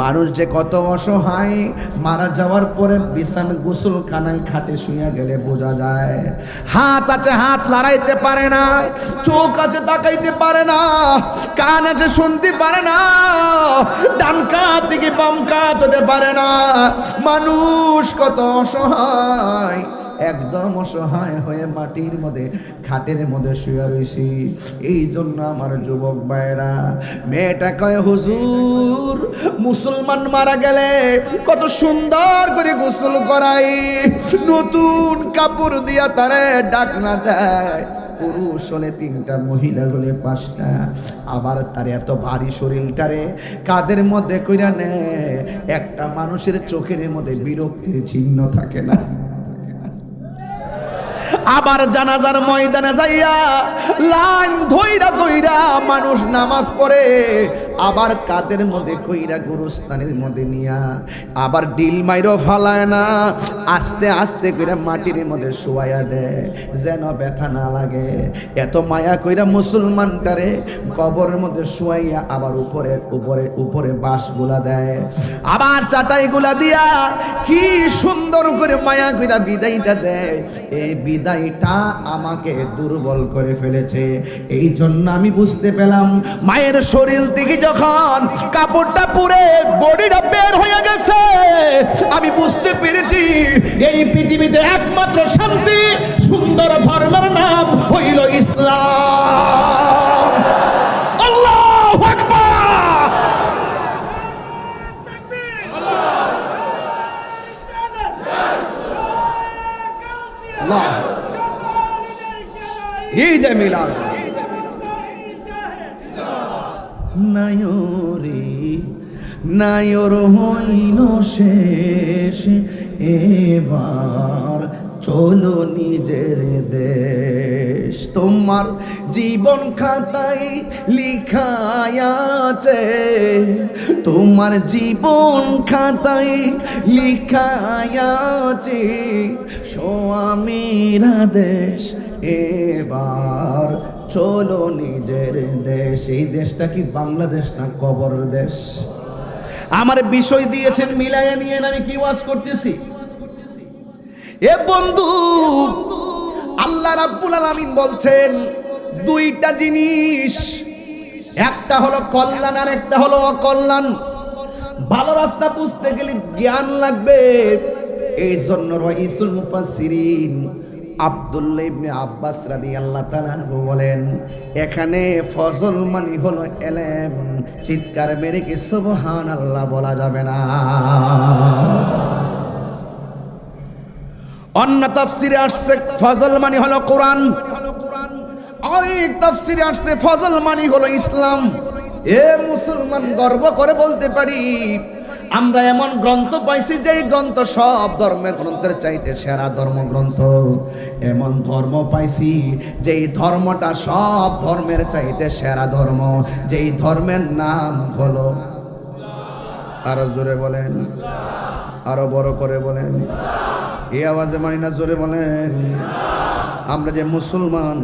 মানুষ যে কত অসহায় মারা যাওয়ার পরে বিছানা গোসলখানায় খাটে শুয়ে গেলে বোঝা যায়। হাত আছে হাত লড়াইতে পারে না, চোখ আছে তাকাইতে পারে না, কান আছে শুনতে পারে না, ডান কাত থেকে বাম কাত হতে পারে না। মানুষ কত অসহায়, একদম অসহায় হয়ে মাটির মধ্যে খাটের মধ্যে শুয়ে রয়েছি। এই জন্য আমার যুবক ভাইরা, মেয়েটা কয়, হুজুর মুসলমান মারা গেলে কত সুন্দর করে গোসল করাই, নতুন কাপড় দিয়া তারে ডাকনা দেয়, পুরুষ হলে 3টা, মহিলা হলে 5টা, আবার তার এত ভারী শরীরটারে কাদের মধ্যে কইরা নেয়, একটা মানুষের চোখের মধ্যে বিরক্তির চিহ্ন থাকে না। আবার জানাজার ময়দানে যাইয়া লাইন ধইরা ধইরা মানুষ নামাজ পড়ে, আবার কাদের মধ্যে কইরা গুরুস্থানের মধ্যে নিয়া আবার ডিল মাইরো ফালায় না, আস্তে আস্তে কইরা মাটির মধ্যে শোয়াইয়া দেয় যেন ব্যথা না লাগে। এত মায়া কইরা মুসলমানটারে কবরের মধ্যে শোয়াইয়া আবার উপরে উপরে উপরে বাঁশগুলা দেয়, আবার চাটাইগুলা দিয়া কি সুন্দর করে মায়া কইরা বিদায়টা দেয়। এই বিদায়টা আমাকে দুর্বল করে ফেলেছে। এই জন্য আমি বুঝতে পেলাম মায়ের শরীর থেকে যখন কাপড়টা পুরে বডিটা বের হয়ে গেছে, আমি বুঝতে পেরেছি এই পৃথিবীতে একমাত্র শান্তি সুন্দর ধর্মের নাম হইল ইসলাম। আল্লাহু আকবার। আল্লাহ ঈদে মিলাদ নায়রে নায়র হইল শেষ, এবার চলো নিজের দেশ। তোমার জীবন খাতায় লিখায় আছে, তোমার জীবন খাতায় লিখায় আছে স্বামীরা দেশ, এবার চলো নিজের দেশ। এই দেশটা কি বাংলাদেশ না কবর দেশ? আমার বিষয় দিয়েছেন মিলাইয়া নিয়ে আমি কি ওয়াজ করতেছি। এ বন্ধু, আল্লাহ রাব্বুল আলামিন বলছেন দুইটা জিনিস, একটা হলো কল্যাণ আর একটা হলো অকল্যাণ। ভালো রাস্তা বুঝতে গেলে জ্ঞান লাগবে। এই জন্য রাইসুল মুফাসসিরিন আব্দুল্লাহ ইবনে আব্বাস রাদিয়াল্লাহু তাআলা আনহু বলেন, এখানে ফজল মানে হলো এলেম। চিৎকার মেরে কি সুবহানাল্লাহ বলা যাবে না? অন্য তাফসিরে আসছে ফজল মানে হলো কোরআন, আরেক তাফসিরে আসছে ফজল মানে হলো ইসলাম। এ মুসলমান গর্ব করে বলতে পারি আমরা এমন গ্রন্থ পাইছি যেই গ্রন্থ সব ধর্মের গ্রন্থের চাইতে সেরা ধর্মগ্রন্থ। এমন ধর্ম পাইছি যেই ধর্মটা সব ধর্মের চাইতে সেরা ধর্ম, যেই ধর্মের নাম হলো, আরো জোরে বলেন, আরো বড় করে বলেন, এই আওয়াজে মানি না, জোরে বলেন। আমরা যে মুসলমান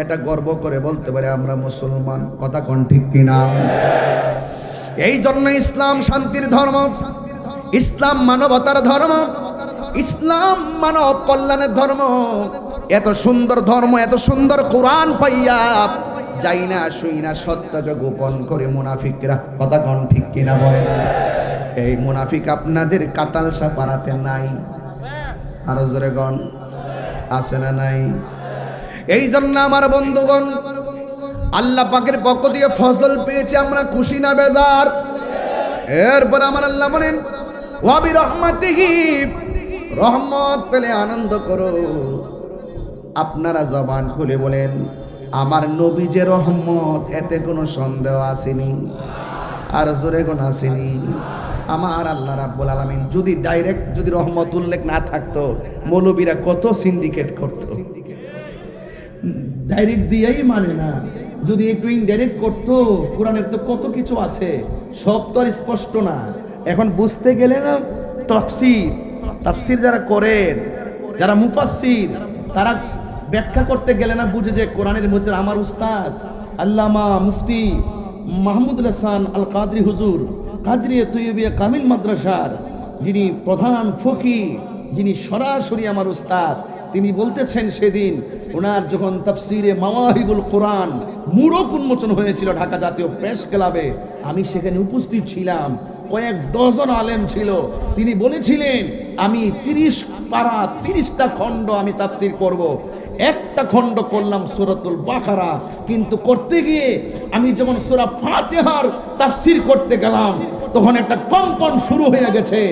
এটা গর্ব করে বলতে পারি আমরা মুসলমান। কথা কোন ঠিক কিনা? এই জন্য ইসলাম শান্তির ধর্ম, ইসলাম মানবতার ধর্ম, ইসলাম মানব কল্যাণের ধর্ম। এত সুন্দর ধর্ম, এত সুন্দর কোরআন পাইয়া যাই না শুই না সত্যকে গোপন করে মুনাফিকরা। কথা কোন ঠিক কিনা বলেন? এই মুনাফিক আপনাদের কাতালসা পাড়াতে নাই? আরো জোরে গণ আছে না নাই? এই জন্য আমার বন্ধুগণ আল্লাহ পাকের পক্ষ দিয়ে ফজল পেয়েছে, আমরা খুশি না বেজার? এরপর আমার আল্লাহ বলেন ওয়া বিরহমাতিহি, রহমত পেলে আনন্দ করো। আপনারা জবান খুলে বলেন আমার নবী যে রহমত, এতে কোনো সন্দেহ আসেনি? আর জোরে কোন আসেনি? আমার আল্লাহ রাব্বুল আলামিন যদি ডাইরেক্ট যদি রহমত উল্লেখ না থাকতো, মৌলবীরা কত সিন্ডিকেট করতো। ডাইরেক্ট দিয়েই মানে না, যদি একটু ইনডাইরেক্ট করতো। কোরআনের তো কত কিছু আছে, সব তো আর স্পষ্ট না। এখন বুঝতে গেলে না তাফসীর যারা করেন, যারা মুফাসসির, তারা ব্যাখ্যা করতে গেলে না বুঝে যে কোরআনের মধ্যে আমার উস্তাদ আল্লামা মুফতি মাহমুদুল হাসান আল কাদরি হুজুর, কাদরিয়া তৈয়বিয়া কামিল মাদ্রাসার যিনি প্রধান ফকিহ, যিনি সরাসরি আমার উস্তাদ, তিনি বলতেছেন সেদিন ওনার যখন তাফসিরে মাওয়াহিবুল কোরআন মূরক উন্মোচন হয়েছিল ঢাকা জাতীয় প্রেস ক্লাবে, আমি সেখানে উপস্থিত ছিলাম। কয়েক ডজন আলেম ছিল। তিনি বলেছিলেন আমি 30 পারা 30টা খণ্ড আমি তাফসির করব। একটা খণ্ড করলাম সূরাতুল বাকারা, কিন্তু করতে গিয়ে আমি যখন সূরা ফাতিহার তাফসির করতে গেলাম তখন একটা কম্পন শুরু হয়ে গেছে।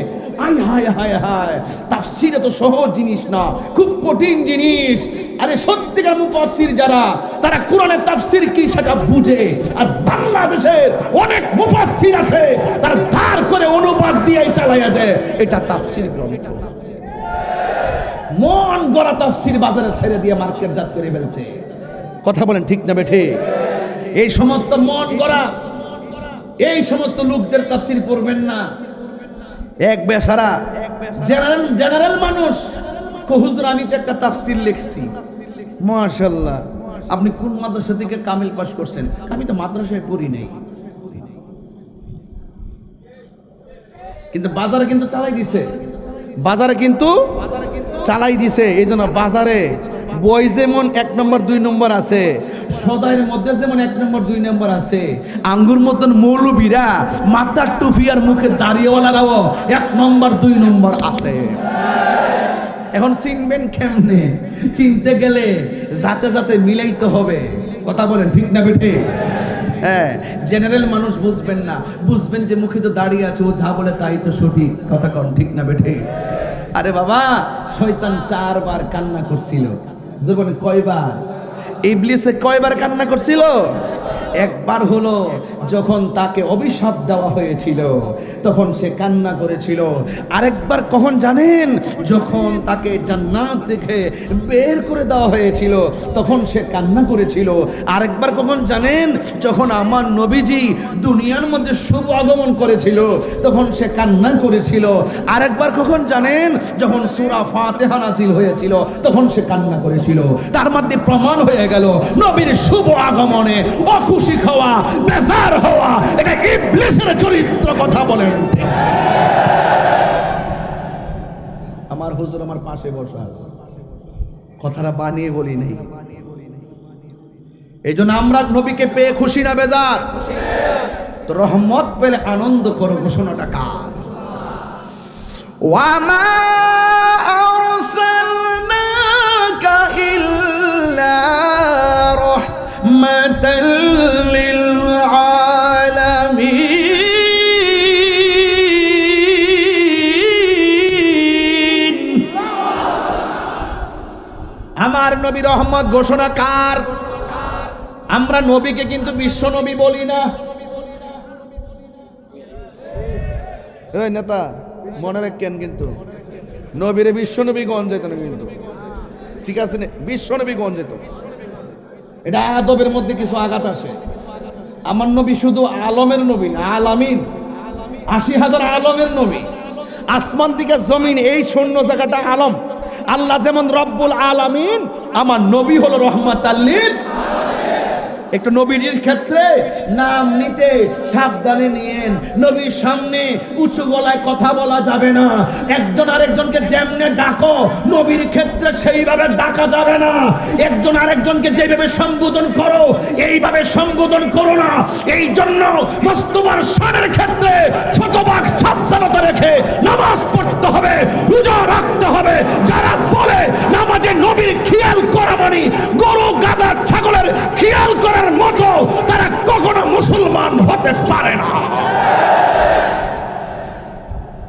আয় হায় হায় হায়, তাফসির তো সহজ জিনিস না, খুব কঠিন জিনিস। আরে সত্যিকার মুফাসসির যারা, তারা কোরআনের তাফসির কি সেটা বুঝে। আর বাংলাদেশের অনেক মুফাসসির আছে তারা ধার করে অনুবাদ দিয়েই চালাইয়া দেয়, এটা তাফসির গ্রন্থ। মন গড়া তাফসীর বাজারে ছেড়ে দিয়ে মার্কেটজাত করে ফেলছে। কথা বলেন ঠিক না বেঠে? এই সমস্ত মন গড়া এই সমস্ত লোকদের তাফসীর পড়বেন না। এক বেচারা জেনারেল মানুষ হুজুর আমি তো একটা তাফসীর লিখছি। মাশাআল্লাহ, আপনি কোন মাদ্রাসা থেকে কামিল পাস করছেন? আমি তো মাদ্রাসায় পড়ি নাই, কিন্তু বাজারে কিন্তু চালাই দিছে। বাজারে কিন্তু চালাই দিছে। এই জন্য বাজারে বই যেমন 1 নম্বর 2 নম্বর আছে, সদাইয়ের মধ্যে যেমন 1 নম্বর 2 নম্বর আছে, আঙ্গুর মতন মৌলবীরা মাথার টুপি আর মুখে দাড়িওয়ালারাও 1 নম্বর 2 নম্বর আছে। এখন চিনবেন কেমনে? চিনতে গেলে যাতে যাতে মিলাইতে হবে। কথা বলেন ঠিক না বেঠে? হ্যাঁ, জেনারেল মানুষ বুঝবেন না, বুঝবেন যে মুখে তো দাঁড়িয়ে আছে, ও যা বলে তাই তো সঠিক। কথা কন ঠিক না বেঠে? আরে বাবা, শয়তান 4 বার কান্না করছিল। জীবনে কয়বার? ইবলিসে কয়বার কান্না করছিল? একবার হলো যখন তাকে অভিশাপ দেওয়া হয়েছিল, তখন সে কান্না করেছিল। আরেকবার কখন জানেন? যখন তাকে জান্নাত থেকে বের করে দেওয়া হয়েছিল, তখন সে কান্না করেছিল। আরেকবার কখন জানেন? যখন আমার নবীজি দুনিয়ার মধ্যে শুভ আগমন করেছিল, তখন সে কান্না করেছিল। আরেকবার কখন জানেন? যখন সূরা ফাতিহা নাযিল হয়েছিল, তখন সে কান্না করেছিল। তার মধ্যে প্রমাণ হয়ে গেল নবীর শুভ আগমনে অখুশি হওয়া, বেজার হওয়া, এটা ইবলিসের চরিত্র। কথা বলেন। আমার হুজুর আমার পাশে বসা আছে, কথাটা বানিয়ে বলি নাই। এই জন্য আমরা নবীকে পেয়ে খুশি না বেজার? তো রহমত পেলে আনন্দ করো। ঘোষণাটা কার? ওয়ামা আরসালনাকা ইল্লা রাহমাতাল লিল আলামিন। আমার নবী রহমত। ঘোষণা কার? আমরা নবীকে কিন্তু বিশ্ব নবী বলি না। এই নেতা মনে রাখেন, কিন্তু নবীরে বিশ্ব নবী গণ যেত না, কিন্তু ঠিক আছে না? বিশ্ব নবী গণ যেত, এটা আদবের মধ্যে কিছু আঘাত আসে। আমার নবী শুধু আলমের নবী না, আলামিন, ৮০,০০০ আলমের নবী। আসমান থেকে জমিন এই শূন্য জায়গাটা আলম। আল্লাহ যেমন রব্বুল আলামিন, আমার নবী হলো রহমাতাল লিল। একটু নবীর ক্ষেত্রে নাম নিতে সাবধানে নিয়েন। নবীর সামনে উঁচু গলায় কথা বলা যাবে না। একজন আরেকজনকে যেমনে ডাকো, নবীর ক্ষেত্রে সেইভাবে ডাকা যাবে না। একজন আরেকজনকে যেভাবে সম্বোধন করো, এইভাবে সম্বোধন করো না। এই জন্য মোস্তফার শানের ক্ষেত্রে শতভাগ সাবধানতা রেখে নামাজ পড়তে হবে, রোজা রাখতে হবে। যারা বলে নামাজে নবীর খেয়াল করা মানে গরু গাধা ছাগলের খেয়াল করার মতো, তারা কখনো মুসলমান হতে পারে না।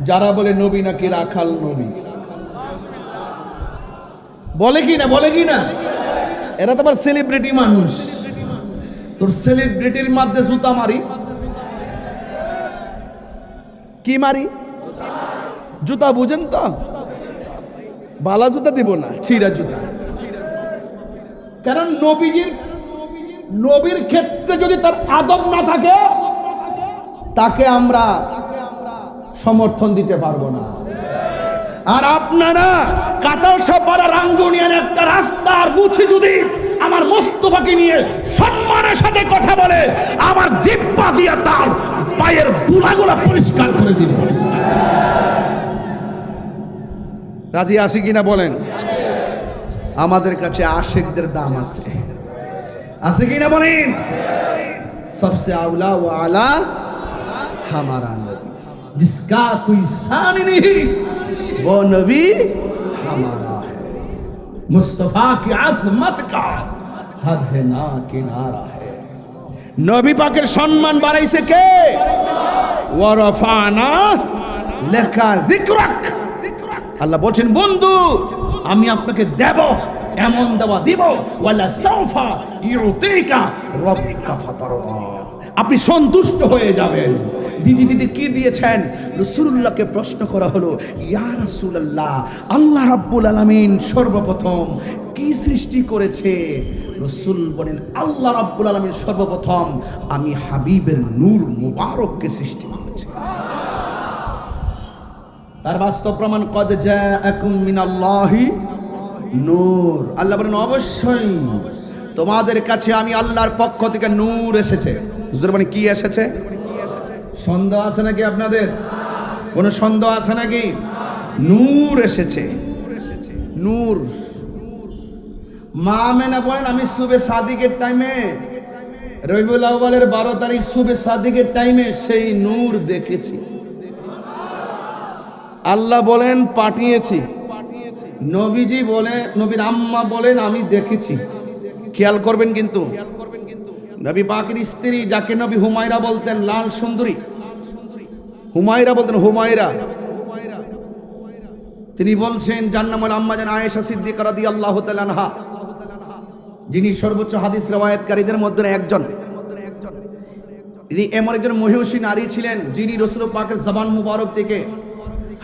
যারা বলে নবী নাকি রাখাল নবী, বলে কি না? বলে কি না? এরা তো আবার সেলিব্রিটি মানুষ। তোর সেলিব্রিটির মধ্যে জুতা মারি। কি মারি? জুতা বুঝেন তো? বালা জুতা দিব না, ছিঁড়া জুতা। কারণ নবীর ক্ষেত্রে যদি তার আদব না থাকে, তাকে আমরা সমর্থন দিতে পারবো না। আর আপনারা কাতারসাপাড়া রাঙ্গুনিয়ার একটা রাস্তার মুছি যদি আমার মোস্তফাকে নিয়ে সম্মানের সাথে কথা বলে, আমার জিহ্বা দিয়ে তার পায়ের ধুলাগুলো পরিষ্কার করে দিবে। রাজি আছি কিনা বলেন? আমাদের কাছে আশিকদের দাম আছে, আছে কিনা বলেন? सबसे आउला व आला हमारा नबी, जिसका कोई शान नहीं वो नबी हमारा है। मुस्तफा की आजमत का हद है ना किनारा है। नबी पाकेर सम्मान बाড়াইছে কে? ওয়া রাফানা লাকা যিকরাক। আল্লাহ বলেন, বন্ধু আমি আপনাকে দেব, এমন দেওয়া দিব, ওয়ালা সাউফা ইউতিকা রাব্বুকা ফাতারদা। আপনি সন্তুষ্ট হয়ে যাবেন। দিদি দিদি কি দিয়েছেন? রাসূলুল্লাহকে প্রশ্ন করা হলো, ইয়া রাসূলুল্লাহ, আল্লাহ রাব্বুল আলামিন সর্বপ্রথম কি সৃষ্টি করেছে? রাসূল বলেন, আল্লাহ রাব্বুল আলামিন সর্বপ্রথম আমি হাবিবের নূর মুবারককে সৃষ্টি করেছি। তার বাস্তব প্রমাণ, কদ জাআকুম মিনাল্লাহি নূর। আল্লাহ বলেন, অবশ্যই তোমাদের কাছে আমি আল্লাহর পক্ষ থেকে নূর এসেছে। হুজুর মানে কি এসেছে? সন্দেহ আছে নাকি আপনাদের? কোনো সন্দেহ আছে নাকি? নূর এসেছে, নূর। মা আমেনা বলেন, আমি সুবে সাদিকের টাইমে, রবিউল আউয়ালের 12 তারিখ সুবে সাদিকের টাইমে সেই নূর দেখেছি। আল্লাহ বলেন পাঠিয়েছি, নবীজি বলে, নবীর আম্মা বলেন আমি দেখেছি। খেয়াল করবেন কিন্তু, নবী পাকের স্ত্রী যাকে নবী হুমায়রা বলতেন, লাল সুন্দরী হুমায়রা বলতেন, হুমায়রা, তিনি বলছেন যার নাম হলো আম্মা জান আয়েশা সিদ্দিকা রাদিয়াল্লাহু তাআলা আনহা, যিনি সর্বোচ্চ হাদিস রওয়ায়াতকারীদের মধ্যে একজন। তিনি এমন একজন মহিষী নারী ছিলেন যিনি রাসূল পাকের জবান মুবারক থেকে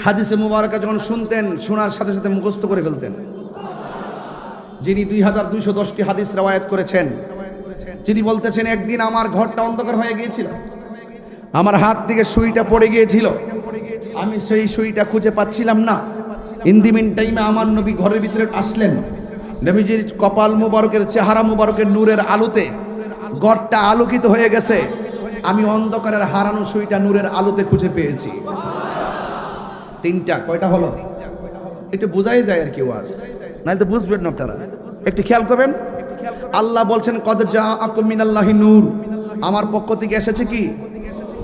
হাদিসে মুবারকা যখন শুনতেন, শোনার সাথে সাথে মুখস্থ করে ফেলতেন। যিনি 2210টি হাদিস রওয়ায়াত করেছেন। যিনি বলতেছেন, একদিন আমার ঘরটা অন্ধকার হয়ে গিয়েছিল, আমার হাত থেকে সুইটা পড়ে গিয়েছিল, আমি সেই সুইটা খুঁজে পাচ্ছিলাম না। ইন দি মিন টাইমে আমার নবী ঘরের ভিতরে আসলেন। নবীজির কপাল মুবারকের, চেহারা মুবারকের নূরের আলোতে ঘরটা আলোকিত হয়ে গেছে। আমি অন্ধকারের হারানো সুইটা নূরের আলোতে খুঁজে পেয়েছি। তিনটা, কয়টা হলো? একটু বোঝাই যায় আর কি ওয়াজ, নাহলে তো বুঝবেন না আপনারা। একটু খেয়াল করবেন, আল্লাহ বলছেন কদ জাআকুম মিনাল্লাহি নূর, আমার পক্ষ থেকে এসেছে কি?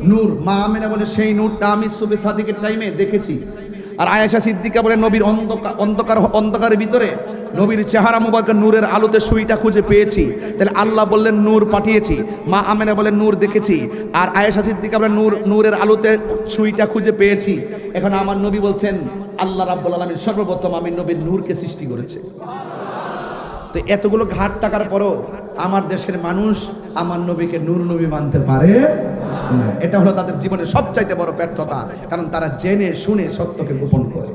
নূর। মা আমেনা বলে সেই নূরটা আমি সুবে সাদিকের টাইমে দেখেছি। আর আয়েশা সিদ্দিকা বলে নবীর অন্ধকারের ভিতরে নবীর চেহারা মুবারকের নূরের আলোতে সুইটা খুঁজে পেয়েছি। তাহলে আল্লাহ বললেন নূর পাঠিয়েছি, মা আমেনা বলেন নূর দেখেছি, আর আয়েশা সিদ্দিকা বলেন নূরের আলোতে সুইটা খুঁজে পেয়েছি। এখন আমার নবী বলছেন আল্লাহ রাব্বুল আলামিন সর্বপ্রথম আমি নবীর নূরকে সৃষ্টি করেছে। তো এতগুলো ঘাট থাকার পরও আমার দেশের মানুষ আমার নবীকে নূর নবী মানতে পারে না। এটা হলো তাদের জীবনের সবচাইতে বড় ব্যর্থতা, কারণ তারা জেনে শুনে সত্যকে গোপন করে।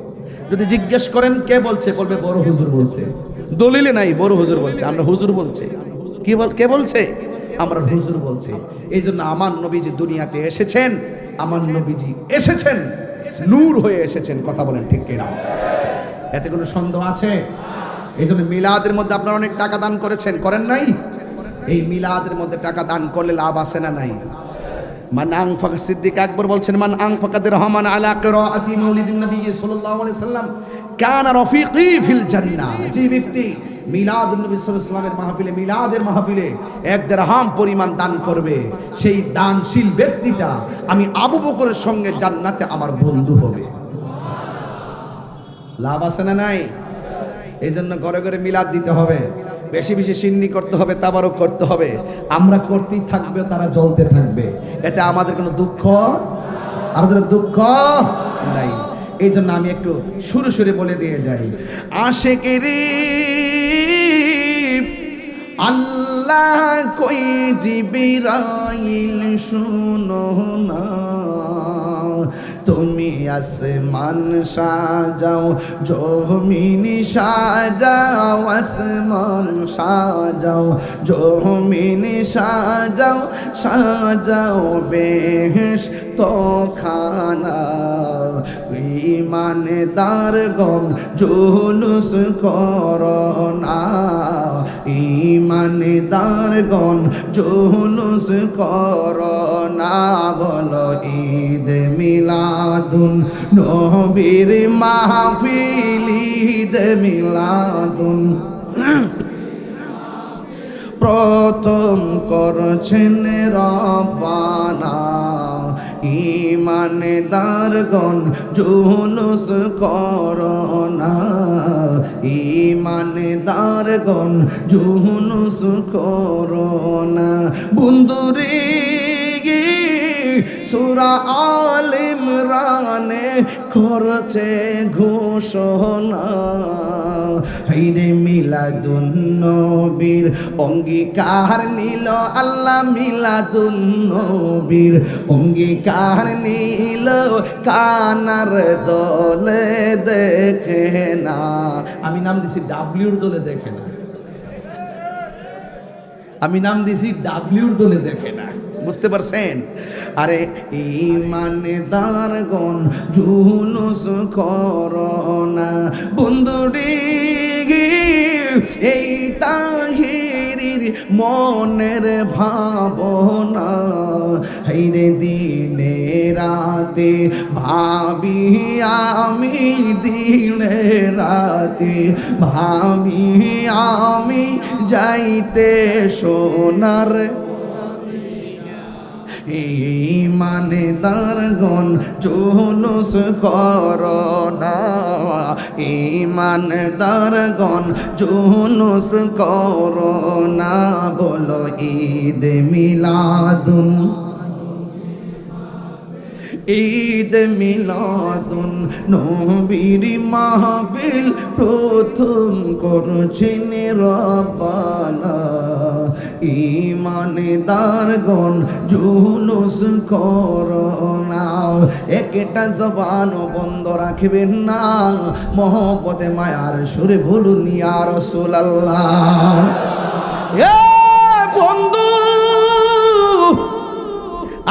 যদি জিজ্ঞেস করেন কে বলছে, বলবে বড় হুজুর বলছে। দলিলে নাই, বড় হুজুর বলছে, আমরা হুজুর বলছে। কে বলছে? আমরা হুজুর বলছে। এই জন্য আমার নবীজি দুনিয়াতে এসেছেন, আমার নবীজি এসেছেন নূর হয়ে এসেছেন। কথা বলেন ঠিক কিনা? এতে কোনো সন্দেহ আছে? এই জন্য মিলাদের মধ্যে আপনারা অনেক টাকা দান করেছেন, করেন নাই? এই মিলাদের মধ্যে টাকা দান করলে লাভ আছে না নাই? মান আনফাকা, সিদ্দিক আকবর বলছেন, মান আনফাকা দিরহামান আলা কিরাআতি মাউলিদিন নবী সাল্লাল্লাহু আলাইহি সাল্লাম কানা রাফিকি ফিল জান্নাহ। যে ব্যক্তি মিলাদুন নবী সাল্লাল্লাহু আলাইহি সাল্লামের মাহফিলে, মিলাদের মাহফিলে 1 দিরহাম পরিমাণ দান করবে, সেই দানশীল ব্যক্তিটা আমি আবু বকরের সঙ্গে জান্নাতে আমার বন্ধু হবে। লাভ আছে না নাই? এই জন্য ঘরে ঘরে মিলাদ দিতে হবে, বেশি বেশি সিন্নি করতে হবে, তাবারক করতে হবে। আমরা করতেই থাকবে, তারা জ্বলতে থাকবে, এতে আমাদের কোনো দুঃখ আর দুঃখ নাই। এই জন্য আমি একটু সুরে সুরে বলে দিয়ে যাই, আশিকেরি আল্লাহ কই জিবরাইল শুনো না, তুমি আসমান সাজাও, জমিন সাজাও, আসমান সাজাও, জমিন সাজাও, সাজাও বেহেশত খানা। ইমানদার গম জুলুস করোনা, ইমানদার গম জুলুস করোনা। বলো ঈদ মিলাদুন নবীর মাহফিল, ঈদ মিলাদুন প্রথম করছেন রব্বানা। ইমানদারগণ জুলুস করোনা, ইমানদারগণ জুলুস করোনা। বন্ধুরে সূরা আল ইমরানে করছে ঘোষণা, ঈদে মিলাদুন নবীর অঙ্গীকার নিল আল্লাহ, মিলাদুন নবীর অঙ্গীকার নিল কানার দলে দেখে না। আমি নাম দিছি ডাব্লিউর দলে দেখে না, আমি নাম দিছি ডাব্লিউর দলে দেখে না, বুঝতে পারছেন? আরে ইমানদারগণ জুলুস করোনা বন্ধুরি, এই তাহিরির মনের ভাবনা, হাইরে দিনে রাতে ভাবি আমি, দিনে রাতে ভাবি আমি যাইতে সোনার। ইমানদারগণ জুলুস করোনা, ইমানদারগণ জুলুস করোনা, বলো ঈদ মিলাদুন, ঈদ মিলাদুন নবীর মাহফিল প্রথম করছেন রব্বানা, ইমানদারগণ জুলুস করোনা। একটা জবান বন্ধ রাখবেন না, মহব্বতে মায়ার সুরে বলুন ইয়া রাসূলুল্লাহ। এ বন্ধু,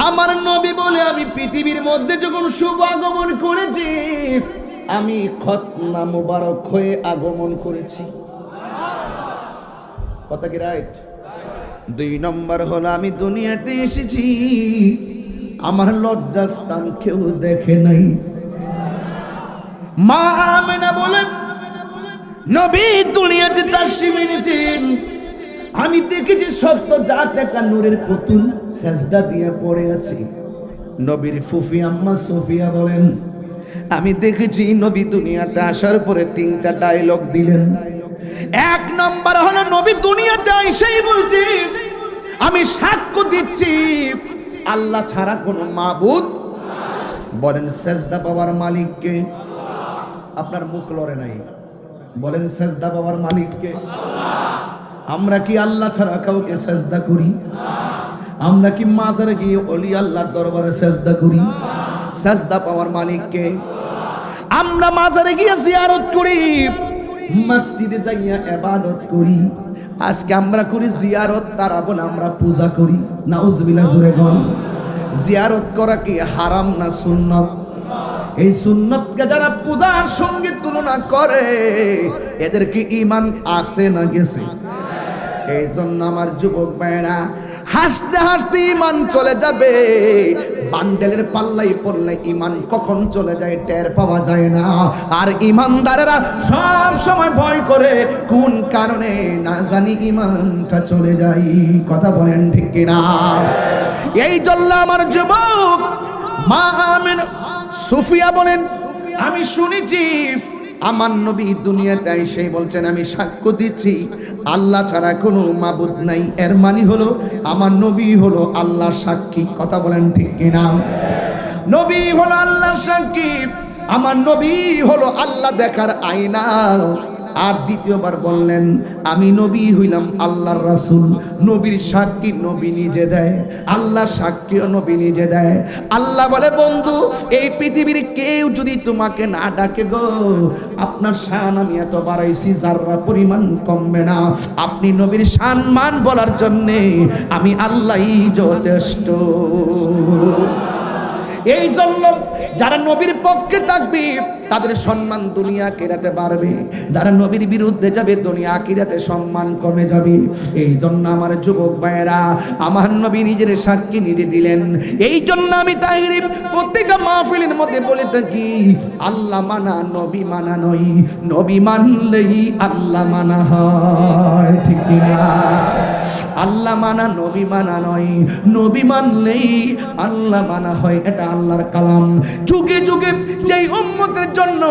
আমার নবী বলে আমি পৃথিবীর মধ্যে যখন শুভ আগমন করেছি, আমি খতনা মুবারক হয়ে আগমন করেছি। কথা কি রাইট? 2 নম্বর হলো আমি দুনিয়াতে এসেছি, আমার লজ্জাস্থান কেউ দেখে নাই। মা আমেনা বলেন নবী দুনিয়াতে তাশরীফ এনেছেন, আমি দেখেছি সত্য জাত একটা নূরের পুতুল সেজদা দিয়ে পড়ে আছে। নবীর ফুফি আম্মা সোফিয়া বলেন আমি দেখেছি নবী দুনিয়াতে আসার পরে 3টা ডায়লগ দিলেন। 1 নম্বর হলো নবী দুনিয়াতে এসেই বলছে আমি সাক্ষ্য দিচ্ছি আল্লাহ ছাড়া কোনো মাবুদ। বলেন সেজদা পাওয়ার মালিককে? আপনার মুখ লড়ে নাই, বলেন সেজদা পাওয়ার মালিককে? আমরা কি আল্লাহ ছাড়া কাউকে সেজদা করি? আমরা কি মাজারে গিয়ে ওলি আল্লাহর দরবারে সেজদা করি? সেজদা পাওয়ার মালিককে। আমরা মাজারে গিয়ে জিয়ারত করি, মসজিদে যাইয়া ইবাদত করি। আজকে আমরা করি জিয়ারত, তারা বলে আমরা পূজা করি। নাউজুবিল্লাহ, জোরে বল। জিয়ারত করা কি হারাম না সুন্নত? এই সুন্নতকে যারা পূজার সঙ্গে তুলনা করে এদের কি ঈমান আছে না গেছে? এই জন্য আমার যুবক ভাইরা, হাসতে হাসতে ঈমান চলে যাবে, বান্ডেলের পাল্লাই পড়লে ঈমান কখন চলে যায় টের পাওয়া যায় না। আর ঈমানদারেরা সব সময় ভয় করে কোন কারণে না জানি ঈমানটা চলে যায়। কথা বলেন ঠিক কিনা? এই জন্য আমার যুবক মা আমেনা সুফিয়া বলেন আমি শুনেছি আমার নবী দুনিয়াতে এসে বলছেন আমি সাক্ষ্য দিচ্ছি আল্লাহ ছাড়া কোনো মাবুদ নাই। এর মানে হলো আমার নবী হলো আল্লাহর সাক্ষী। কথা বলেন ঠিক কিনা? নবী হলো আল্লাহর সাক্ষী, আমার নবী হলো আল্লাহ দেখার আয়না। আর দ্বিতীয়বার বললেন আমি নবী হইলাম আল্লাহর রাসূল। নবীর সাক্ষী নবী নিজে দেয়, আল্লাহর সাক্ষীও নবী নিজে দেয়। আল্লাহ বলে বন্ধু এই পৃথিবীর কেউ যদি তোমাকে না ডাকে গো, আপনার শান আমি এত বাড়াইছি যাররা পরিমাণ কমবে না। আপনি নবীর সম্মান বলার জন্যে আমি আল্লাহই যথেষ্ট। এই জন্য যারা নবীর পক্ষে থাকবে তাদের সম্মান দুনিয়া আখিরাতে বাড়বে, যারা নবীর বিরুদ্ধে যাবে দুনিয়া আখিরাতে সম্মান কমে যাবে। এই জন্য আমার যুবক ভাইয়েরা, আমার নবী নিজের সাক্ষী নিজে দিলেন। এই জন্য আমি তাহির প্রত্যেকটা মাহফিলের মধ্যে বলে থাকি আল্লাহ মানা নবী মানা নয়, নবী মানলেই আল্লাহ মানা হয়। ঠিক না? আল্লাহ মানা নবী মানা নয়, নবী মানলেই আল্লাহ মানা হয়। এটা আল্লাহর কালাম। যুগে যুগে যেই উম্মতের জন্য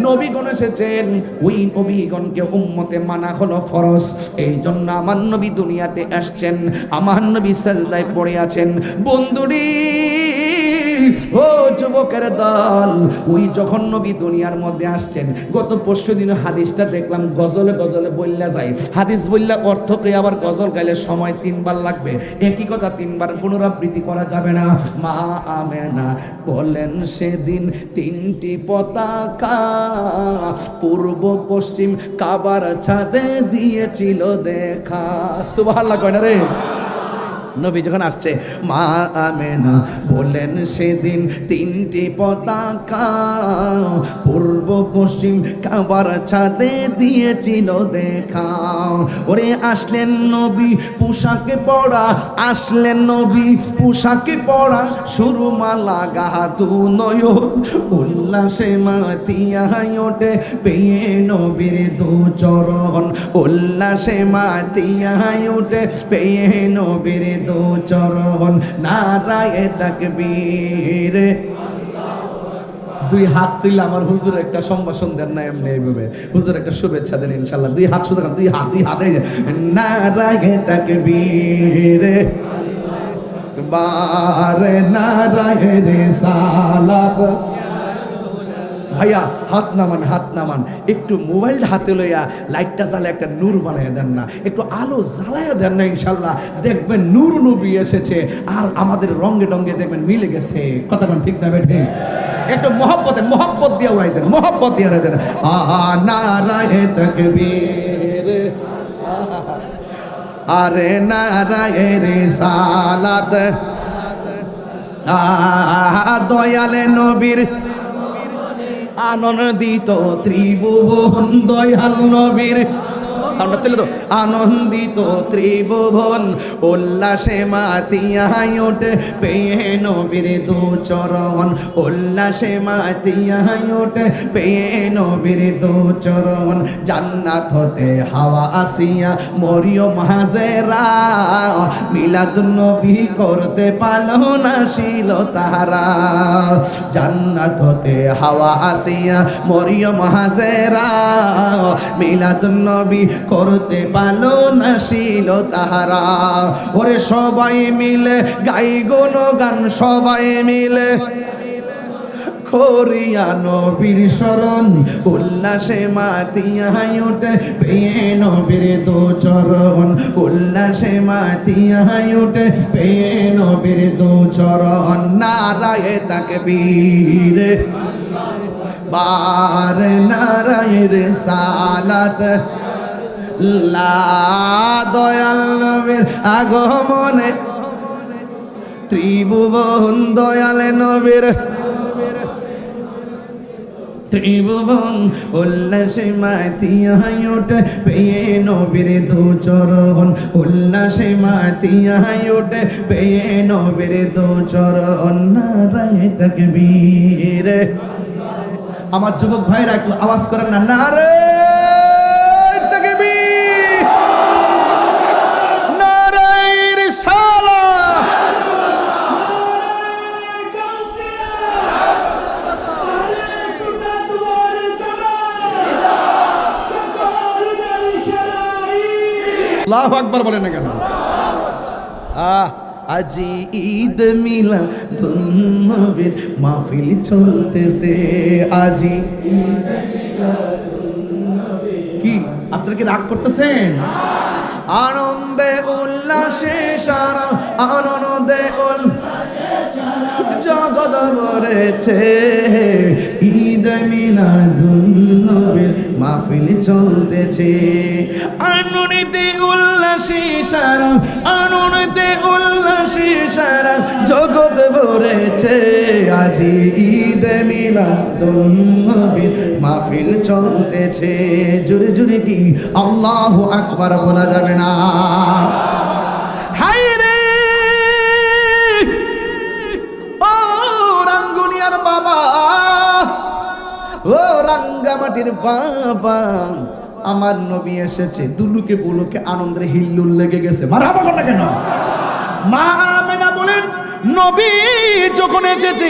নবীগণ এসেছেন ওই নবীগণকে উম্মতে মানা হলো ফরজ। এই জন্য আমার নবী দুনিয়াতে আসছেন, আমার নবী সাজদায় পড়ে আছেন। বন্ধুরি ও যুবকের দল, ওই যখন নবী দুনিয়ার মধ্যে আসছেন, গত পরশু দিন হাদিসটা দেখলাম, গজলে গজলে বললা যায়, হাদিস বললা অর্থকে আবার গজল গাইলে সময় 3 বার লাগবে, একই কথা 3 বার পুনরাবৃত্তি করা যাবে না। মা আমেনা বলেন সেদিন 3টি পতাকা পূর্ব পশ্চিম কাবার ছাদে দিয়েছিল দেখা। সুবহানাল্লাহ কয় না রে? নবী যখন আসছে, মা আমেনা বলেন সেদিন 3টি পতাকা পূর্ব পশ্চিম কাবার ছাদে দিয়েছিল দেখা। ওরে আসলেন নবী পোশাকে পরা, আসলেন নবী পোশাকে পরা, সুরমা লাগা দু নয়ন, উল্লাসে মাতিয়ায় ওঠে পেয়ে নবীর দু চরণ, উল্লাসে মাতিয়ায় ওঠে পেয়ে নবীর দু চরণ। নারায়ে তাকবীর। 2 হাত তুলে আমার হুজুর একটা সম্ভাষণ দেন না, এমনি এইভাবে হুজুর একটা শুভেচ্ছা দেন ইনশাআল্লাহ। 2 হাত শুধু, 2 হাত এই যে নারায়ে তাকবীর, বারে নারায়ে রিসালাত। ভাইয়া হাত নামান, হাত নামান, একটু মোবাইলটা হাতে লইয়া লাইটটা জ্বালা একটা নূর বানাইয়া দেন না, একটু আলো জ্বালাইয়া দেন না, ইনশাল্লাহ দেখবেন নূর নবী এসেছে আর আমাদের রঙে ডঙ্গে দেখবেন মিলে গেছে। কথা বলেন ঠিক না বেঠে? একটু মহব্বত দিয়ে উড়াই দেন, মহব্বত দিয়ে উড়াই দেন। নারায়ে তাকবীর, আরে নারায়ে রিসালাত। দয়ালে নবীর আনন্দিত ত্রিভুবন, দয়াল নবীর সাউন্ডটা তুলে তো, আনন্দিত ত্রিভুবন, উল্লাসে মাতিয়ায় ওঠে পেয়ে নবীর দু চরণ, উল্লাসে মাতিয়ায় ওঠে পেয়ে নবীর দু চরণ। জান্নাত হতে হাওয়া আসিয়া মরিয়ম হাজেরা, মিলাদুন নবী করতে পালন আসিল তাহারা। জান্নাত হতে হাওয়া আসিয়া মরিয়ম হাজেরা, মিলাদুন নবী করতে পালন আসিল তাহারা। ওরে সবাই মিলে গাই গুণগান, সবাই মিলে করিয়া নবীর শরণ, উল্লাসে মাতিয়ায় ওঠে পেয়ে নবীর দু চরণ, উল্লাসে মাতিয়ায় ওঠে পেয়ে নবীর দু চরণ। নারায়ে তাকবীর, বার নারায়ে রিসালাত। দয়াল নবীর আগমনে ত্রিভুবন, দয়ালে নবীর ত্রিভুবন, উল্লাসে মাতিয়ায় ওঠে পেয়ে নবীর দু চরণ, উল্লাসে মাতিয়ায় ওঠে পেয়ে নবীর দু চরণ। নারায়ে তাকবীর। আমার যুবক ভাইরা একটু আওয়াজ করেন না, নারে আল্লাহু আকবার বলেন না কেন? আজি ঈদ মিলাদুন নবীর মাহফিল চলতেছে, আজি কি আপনারা কি রাগ করতেছেন? আনন্দে উল্লাসে সারা, আনন্দে জগৎ ভরেছে, ঈদ মিলাদুন নবীর মাহফিল চলতেছে। আনন্দে উল্লাসে সারা, আনন্দে উল্লাসে সারা জগৎ ভরেছে, আজি ঈদ মিলাদুন নবীর মাহফিল চলতেছে। জোরে জোরে কি আল্লাহু আকবার বলা যাবে না? হায় রে ও রাঙ্গুনিয়ার বাবা, ও রাঙ্গামাটির বাবা, আমার নবী এসেছে, দুলুকে বুলুকে আনন্দের হিল্লুল লেগে গেছে। মারহাবা কর না কেন? মা আমেনা বলেন নবী যখন এসেছে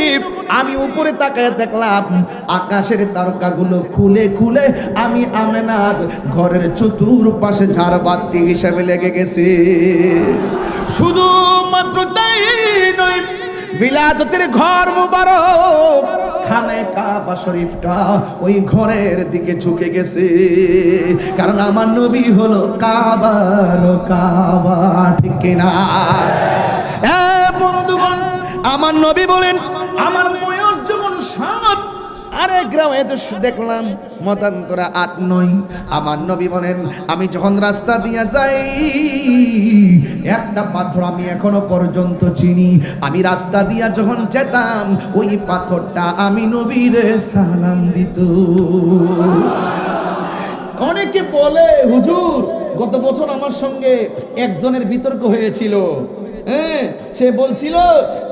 আমি উপরে তাকায় দেখলাম আকাশের তারকাগুলো খুলে খুলে আমি আমেনার ঘরের চতুর্পাশে ঝাড়বাতি হিসাবে লেগে গেছে। শুধু মাত্র তাই নয়, বিলাদতের ঘর মুবারক খানে কাবা শরীফটা ওই ঘরের দিকে ঝুঁকে গেছে, কারণ আমার নবী হলো কাবার কাবা, ঠিক কিনা? বন্ধুগণ, আমার নবী বলেন আমার বয়স যখন 7 আরে গ্রামে তো দেখলাম মতান্তরা 8-9, আমার নবী বলেন আমি যখন রাস্তা দিয়া যাই একটা পাথর আমি এখনো পর্যন্ত চিনি, আমি রাস্তা দিয়া যখন যেতাম ওই পাথরটা আমি নবীরে সালাম দিত। অনেকে বলে হুজুর গত বছর আমার সঙ্গে একজনের বিতর্ক হয়েছিল, হ্যাঁ সে বলছিল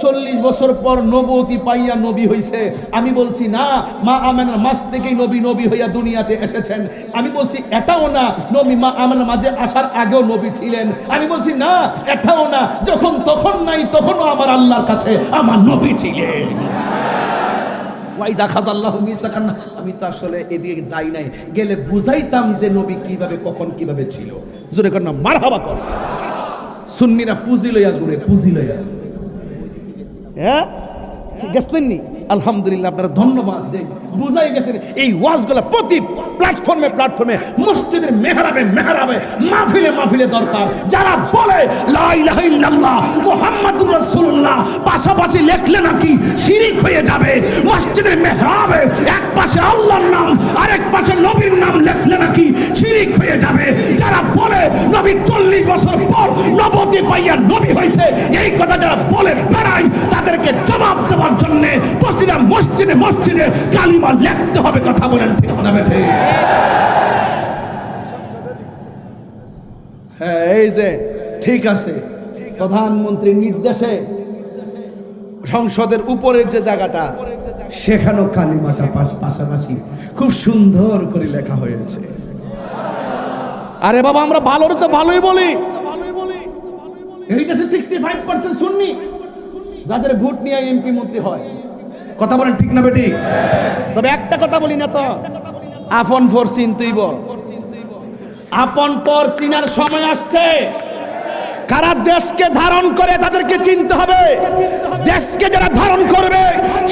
40 বছর পর নবুয়তি পাইয়া নবী হইছে। আমি বলছি না, মা আমেনার মাস থেকেই নবী নবী হইয়া দুনিয়াতে এসেছেন। আমি বলছি এটাও না নবী মা আমেনার মাঝে আসার আগেও নবী ছিলেন। আমি বলছি না এটাও না, যখন তখন নাই তখনও আমার আল্লাহর কাছে আমার নবী ছিলেন। ওয়াইজা খাজাল্লাহু মিসাকান, আমি তো আসলে এদিকে যাই নাই, গেলে বুঝাইতাম যে নবী কিভাবে কখন কিভাবে ছিল। জোরে কর না মারহাবা কর। সুন্নিরা পুঁজি লইয়া ঘুরে, পুঁজি লইয়া, হ্যাঁ ঠিক আছে নি? আলহামদুলিল্লাহ, আপনারা ধন্যবাদ যে বুঝাই গেছেন। এই ওয়াজগুলো প্রতি প্ল্যাটফর্মে মসজিদের মেহরাবে মাহফিলে দরকার। যারা বলে লা ইলাহা ইল্লাল্লাহ মুহাম্মাদুর রাসূলুল্লাহ পাশাপাশি লেখলে নাকি শিরিক হয়ে যাবে, মসজিদের মেহরাবে এক পাশে আল্লাহর নাম আর এক পাশে নবীর নাম লেখলে নাকি শিরিক হয়ে যাবে, যারা বলে নবী 40 বছর পর নবুয়তি পাইয়া নবী হয়েছে, এই কথা যারা বলে বেড়ায় তাদেরকে জবাব দেওয়ার জন্য প্রতিটা মসজিদে কালিমা লিখতে হবে। কথা বলেন ঠিক না বেঠে? হ্যাঁ এই যে ঠিক আছে, প্রধানমন্ত্রীর নির্দেশে সংসদের উপরের যে জায়গাটা সেখানেও কালিমাটা পাশাপাশি খুব সুন্দর করে লেখা হয়েছে। আরে বাবা আমরা ভালোর তো ভালোই বলি, এই দেশে 65% সুন্নি, যাদের ভোট নিয়ে এমপি মন্ত্রী হয়। কথা বলেন ঠিক না বেটি? তবে একটা কথা বলি না তো, আপন পর চিনতেইব, আপন পর চিনার সময় আসছে। কারা দেশকে ধারণ করে তাদেরকে চিনতে হবে। দেশকে যারা ধারণ করবে,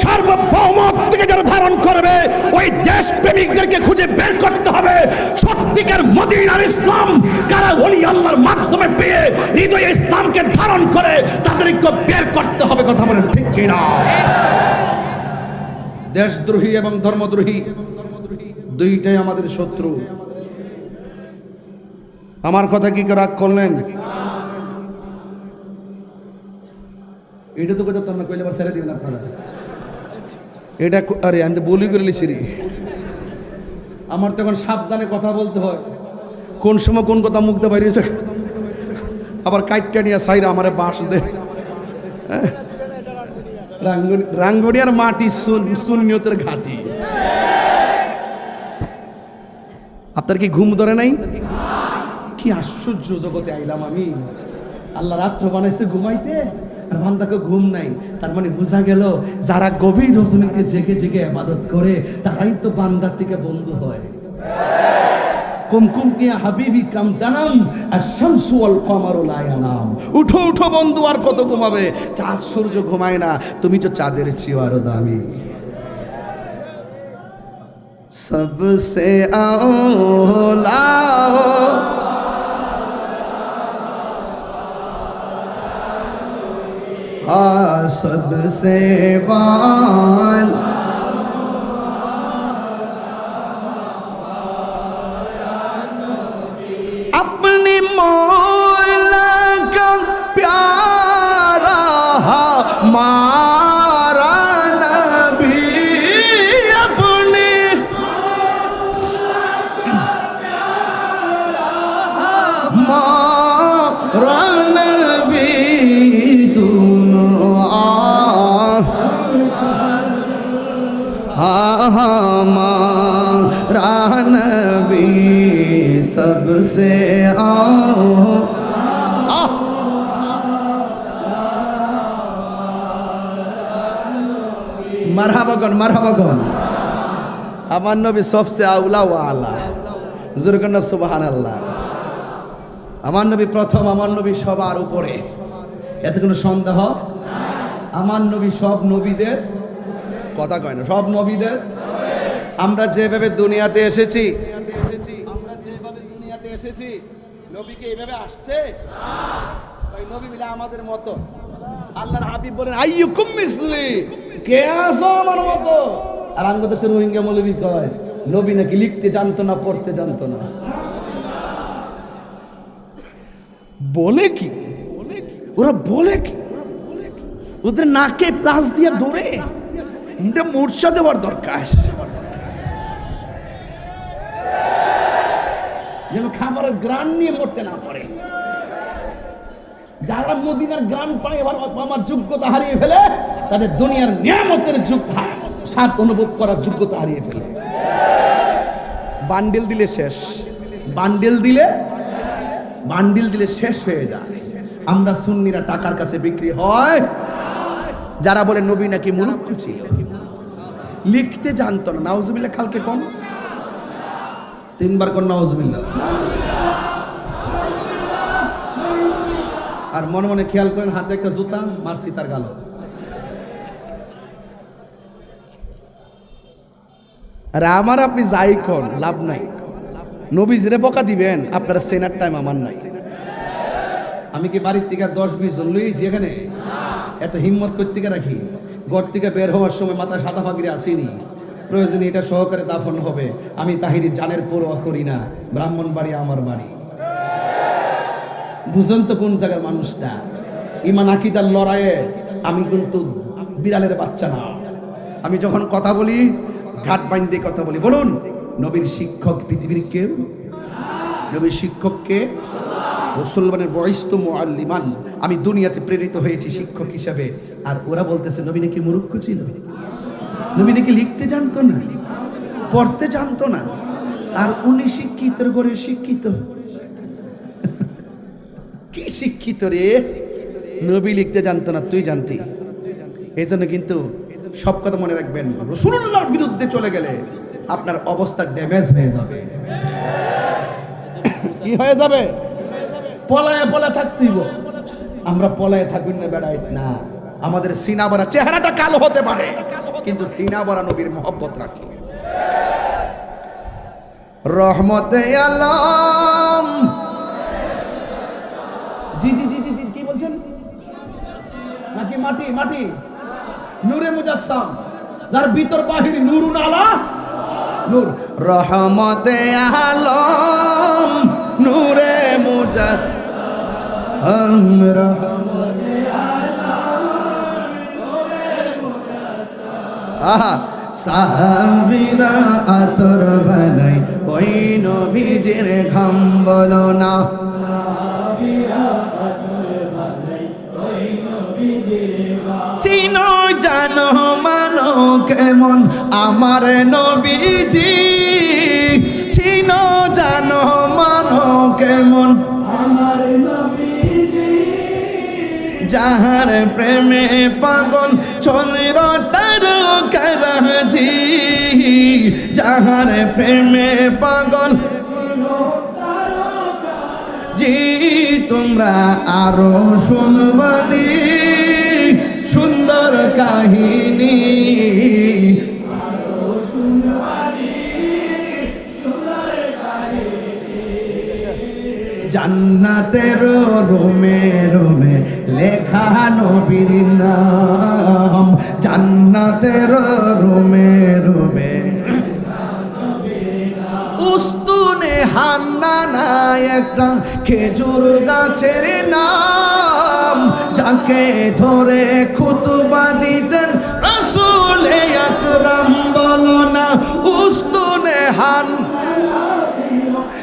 সার্বভৌমত্বকে যারা ধারণ করবে, ওই দেশ প্রেমিকদেরকে খুঁজে বের করতে হবে। সত্যিকার মদিনার ইসলাম কারা ওলি আল্লাহর মাধ্যমে পেয়ে হৃদয়ে ইসলামকে ধারণ করে তাদেরকে বের করতে হবে। কথা বলেন ঠিক কিনা? দেশদ্রোহী এবং ধর্মদ্রোহী দুইটাই আমাদের শত্রু। আমার কথা কি রাগ করলেন? এটা তো কথা না কইলে আবার ছেড়ে দিবেন আপনারা। এটা আরে আমি তো বলি করে লিছি, আমার তো এখন সাবধানে কথা বলতে হয়, কোন সময় কোন কথা মুখ দিয়ে বাইরে আবার কাইটটা নিয়ে সাইরা আমারে বাঁশ দে। রাঙ্গুনিয়ার মাটি সুন্নিয়তের ঘাটি। আপনার কি ঘুম ধরে নাই? কি আশ্চর্য জগতে আইলাম আমি। আল্লাহ রাত্র বানাইছে ঘুমাইতে, আর বান্দাকে ঘুম নাই। তার মানে বোঝা গেল যারা গভীর রজনীতে জেগে জেগে ইবাদত করে তারাই তো বান্দার থেকে বন্ধু হয়। কুমকুম নিয়া হাবিবি কাম দানাম আর শামসু ওয়াল কমারু লা ইয়ানাম। উঠো উঠো বন্ধু, আর কত ঘুমাবে? চাঁদ সূর্য ঘুমায় না, তুমি তো চাঁদের চেয়ে আরো দামি। सबसे औला सबसे बाल अपनी मौला का प्यारा मारा नबी, अपनी मारा नबी हमारा नबी सबसे মারহাবাগন মারহাবাগন। আমার নবী সবচেয়ে আউলা ওয়ালা, জোরকান্না সুবহানাল্লাহ। আমার নবী প্রথম, আমার নবী সবার উপরে, এতে কোনো সন্দেহ। আমার নবী সব নবীদের কথা কয় না, সব নবীদের। আমরা যেভাবে দুনিয়াতে এসেছি, নবীকে এইভাবে আসছে ওই নবী মিলে আমাদের মতো। আল্লাহর হাবিব বলেন আইয়ুকুম মিসলি, কে আছো আমার মতো? আর আমাদের রোহিঙ্গা মৌলবী কয় নবী নাকি লিখতে জানতো না, পড়তে জানতো না। বলে কি ওরা, বলে কি ওদের নাকে প্লাস দিয়ে ধরে মূর্ছা দেওয়ার দরকার, যেন খাবারের গ্রান নিয়ে মরতে না পারে। যারা মদিনার গ্রান পায় এবার আমার যোগ্যতা হারিয়ে ফেলে, তাদের দুনিয়ার নিয়ামতের স্বাদ অনুভব করার যোগ্যতা হারিয়ে ফেলে। বান্ডিল দিলে শেষ, বান্ডিল দিলে শেষ হয়ে যায়। আমরা সুন্নিরা টাকার কাছে বিক্রি হয়। যারা বলে নবী নাকি মূর্খ ছিল, লিখতে জানতো না, নাউজুবিল্লাহ কালকে কোন 3 বার কোন নাউজুবিল্লাহ। আর মনে মনে খেয়াল করেন হাতে একটা জুতা মারছি তার গাল। আরে আমার আপনি যাই কোন লাভ নাই, নবীজিরে বকা দিবেন, আপনারা সেনার টাইম আমার নাই। আমি কি বাড়ির থেকে 10-20 জন লইছি এখানে? এত হিম্মত করতে রাখি? ঘর থেকে বের হওয়ার সময় মাথা সাদা ফাগিরে আসিনি, প্রয়োজনে এটা সহকারে দাফন হবে। আমি তাহিরি জানের পরোয়া করি না, ব্রাহ্মণবাড়ি আমার বাড়ি। বুঝেন তো কোন জায়গার মানুষটা? ইমান আকিদার লড়াইয়ে আমি কিন্তু বিড়ালের বাচ্চা না। আমি যখন কথা বলি ঘাট বাইন্দে কথা বলি। বলুন, নবীর শিক্ষক পৃথিবীর কেউ? নবীর শিক্ষককে মুসলমানের বয়স্ত মুআল্লিমান, আমি দুনিয়াতে প্রেরিত হয়েছি শিক্ষক হিসাবে। আর ওরা বলতেছে নবী নাকি মূর্খ ছিল, নবী নাকি লিখতে জানতো না, পড়তে জানতো না। আর উনি শিক্ষিতর ঘরে শিক্ষিত। কি শিক্ষিত রে? নবী লিখতে জানতো না, তুই জানতি। এই জন্য কিন্তু সব কথা মনে রাখবেন, রাসূলুল্লাহর বিরুদ্ধে চলে গেলে আপনার অবস্থা ড্যামেজ হয়ে যাবে। কি হয়ে যাবে? পলায়ে পলায়ে থাকতেইব। আমরা পলায়ে থাকবেন না, বেড়াই না। আমাদের সিনা ভরা চেহারাটা কালো হতে পারে, কিন্তু সিনা ভরা নবীর মহব্বত রাখি। রহমতে আলম। জি জি জি জি জি কি বলছেন? নাকি মাটি মাটি? নূরে মুজাসসাম, যার ভিতর বাহির নূরুন আলা নূর। রহমতে আলম নূরে মুজাসসাম, রহমতে আহা সাহাবীরা আতর বানাই ওই নবীজির ঘাম বলো না। চিনো জানো মানো কেমন আমার নবীজি, চিনো জানো মানো কেমন আমার নবীজি। যাহার প্রেমে পাগল চন্দ্র তারকারাজি, যাহার প্রেমে পাগল জি। তোমরা আরো শুনবানি সুন্দর কাহিনী, জান্নাতের রুমে রুমে লেখা নবীর নাম, জান্নাতের রুমে রুমে। উস্তুনে হান্নানা একটা খেজুর গাছের নাম, যাকে ধরে খুতবা দিতেন রাসূল আকরাম। বলো না, উস্তুনে হান্নানা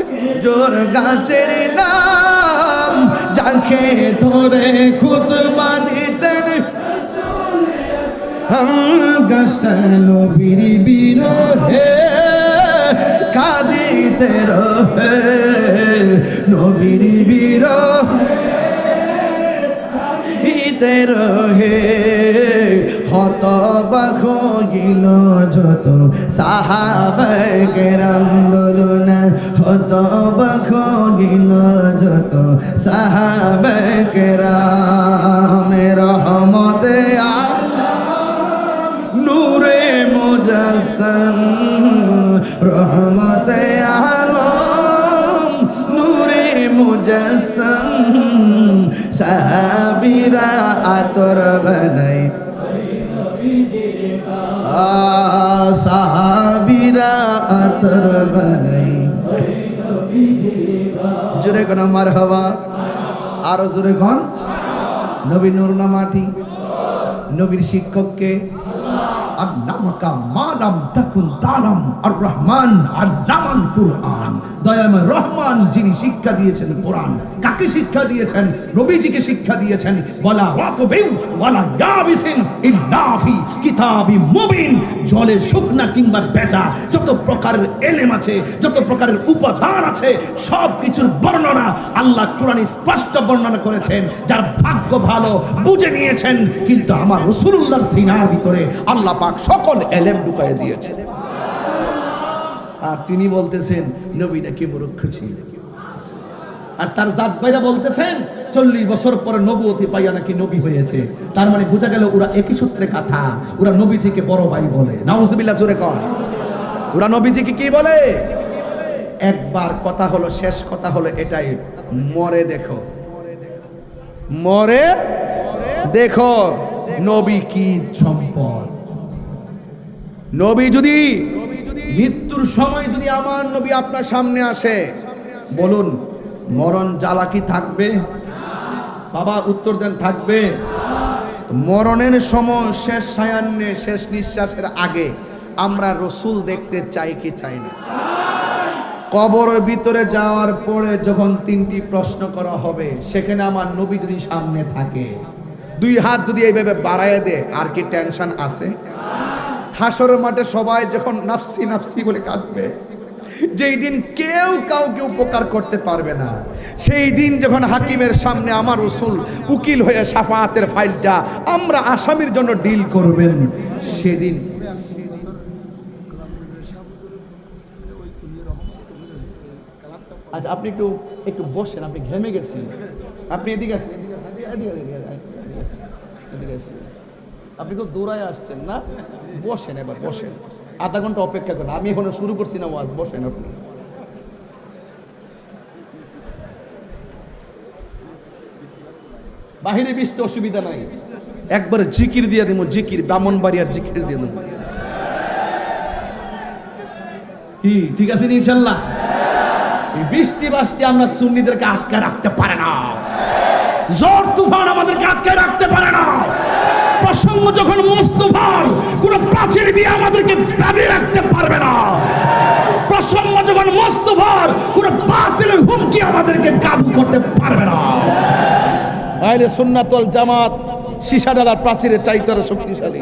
খেজুর গাছের নাম, যাকে ধরে খুতবা দিতেন গাছটা নবীর বিরহে কাঁদিতে রহে, নবীর বিরহে রহে। হতবাক হইল যত সাহাবায়ে কেরাম, বলো না হতবাক হইল যত সাহাবায়ে কেরাম। রহমতে মুজাসসাম রহমতে আলম নূরে মুজাসসাম সাহাবীরা আতর বানাই সাহাবীরা আতর বানাই জোরে কোন মারহাবা আরো জোরে কোন নবী নূর না মাটি নবীর শিক্ষককে আল্লামাকা মালাম তাকুন তালাম আর রহমান আল্লামান কুরআন দয়াময় রহমান যিনি শিক্ষা দিয়েছেন কোরআন কাকে শিক্ষা দিয়েছেন নবীজিকে শিক্ষা দিয়েছেন ওয়ালা রাতবিন ওয়ালা ইয়াবিসিন ইল্লা ফি কিতাবি মুবিন জলে শুকনা কিংবা ভেজা যত প্রকারের এলেম আছে যত প্রকারের উপাদান আছে সব কিছুর বর্ণনা আল্লাহ কোরআনে স্পষ্ট বর্ণনা করেছেন যার ভাগ্য ভালো বুঝে নিয়েছেন কিন্তু আমার রাসূলুল্লাহর সিনার ভিতরে আল্লাহ পাক সকল এলেম ঢুকায় দিয়েছেন আর তিনি বলতেছেন নবী নাকি মূর্খ ছিল আর তার জাত ভাইরা বলতেছেন 40 বছর পরে নবুয়তি পাইয়া নাকি নবী হয়েছে তার মানে বোঝা গেল ওরা একই সূত্রে কথা ওরা নবীজিকে বড় ভাই বলে নাউজুবিল্লাহ জোরে কর ওরা নবীজিকে কি বলে একবার কথা হলো শেষ কথা হলো এটাই মরে দেখো মরে দেখো নবী কি সম্পদ নবী যদি মৃত্যুর সময় যদি আমার নবী আপনার সামনে আসে বলুন মরণ জ্বালা কি থাকবে বাবা উত্তর দেন থাকবে মরণের সময় শেষ সায়ান্নে শেষ নিঃশ্বাসের আগে আমরা রসুল দেখতে চাই কি চাই না কবরের ভিতরে যাওয়ার পরে যখন 3টি প্রশ্ন করা হবে সেখানে আমার নবী যদি সামনে থাকে 2 হাত যদি এইভাবে বাড়ায় দে আর কি টেনশন আছে হাসরের মাঠে সবাই যখন নাফসি নাফসি বলে কাঁদবে যেই দিন কেউ কাউকে উপকার করতে পারবে না সেই দিন যখন হাকিমের সামনে আমার রাসূল উকিল হয়ে শাফাআতের ফাইলটা আমরা আসামির জন্য ডিল করবেন সেদিন আচ্ছা আপনি একটু বসেন আপনি ঘেমে গেছেন আপনি এদিকে আসেন এদিকে আসেন আপনি খুব দৌড়ায় আসছেন না বসেন এবার বসেন আধা ঘন্টা অপেক্ষা করেন আমি এখনো শুরু করছি না ওয়াজ বসেন আপনি বাহিরে বৃষ্টি অসুবিধা নাই একবার জিকির দিয়ে দেবো জিকির ব্রাহ্মণবাড়িয়ার জিকির দিয়ে দেবো কি ঠিক আছে ইনশাল্লাহ এই বৃষ্টি বাষ্টি আমরা সুন্নিদেরকে আটকে রাখতে পারে না ঝড় তুফান আমাদেরকে আটকে রাখতে পারে না প্রসঙ্গ যখন মুস্তফার কোন প্রাচীর দিয়ে আমাদেরকে বাঁধে রাখতে পারবে না প্রসঙ্গ যখন মুস্তফার কোন বাতিলের হুমকি আমাদেরকে কাবু করতে পারবে না আহলে সুন্নাত ওয়াল জামাত সীসা ডালার প্রাচীরের চাইতে আরো শক্তিশালী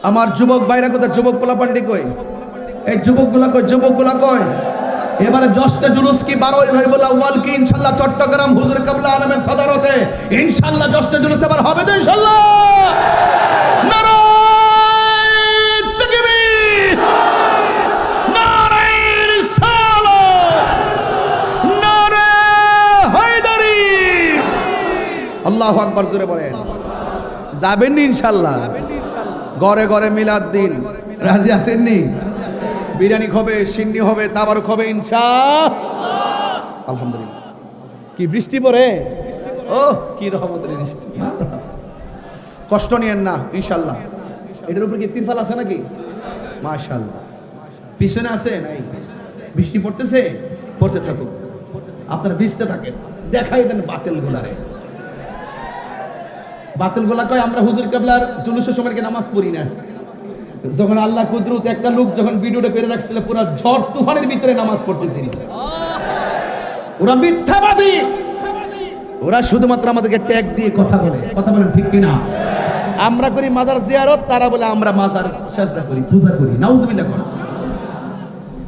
আমার যুবক ভাইরা কোথায় যুবক পোলা পান্ডি কই এই যুবকগুলা কই এবারে জশ্নে জুলুস কি 12 রবিউল আউয়াল কি ইনশাআল্লাহ চট্টগ্রাম হুজুর কাবলা আলমের সাদারতে ইনশাআল্লাহ জশ্নে জুলুস এবার হবে তো ইনশাআল্লাহ নারায়ে তাকবীর নারায়ে রিসালাত নারায়ে হায়দারি আল্লাহু আকবার জোরে বলেন যাবেন ইনশাআল্লাহ ঘরে ঘরে মিলাদ দিন রাজি আছেন নি বিরিয়ানি হবে সিন্নি হবে তাবারক হবে ইনশাআল্লাহ আলহামদুলিল্লাহ কি বৃষ্টি পড়ে ও কি রহমতের বৃষ্টি কষ্ট নিয়েন না ইনশাআল্লাহ এটার উপরে কি তিরফাল আছে নাকি মাশাআল্লাহ পিছনে আছে নাই বৃষ্টি পড়তেছে পড়তে থাকুক আপনারা ভিজতে থাকেন দেখাই দেন বাতিল গোলা কয় আমরা হুজুর কাবলার জুলুসের সময় নামাজ পড়ি না যখন আল্লাহ কুদরত একটা লোক যখন ভিডিওটা করে রাখছিল পুরো ঝড় তুফানের ভিতরে নামাজ পড়তেছিল ওরা মিথ্যাবাদী ওরা শুধুমাত্র আমাদেরকে ট্যাগ দিয়ে কথা বলেন ঠিক কিনা আমরা করি মাজার জিয়ারত তারা বলে আমরা মাজার সাজদা করি পূজা করি নাউজুবিল্লাহ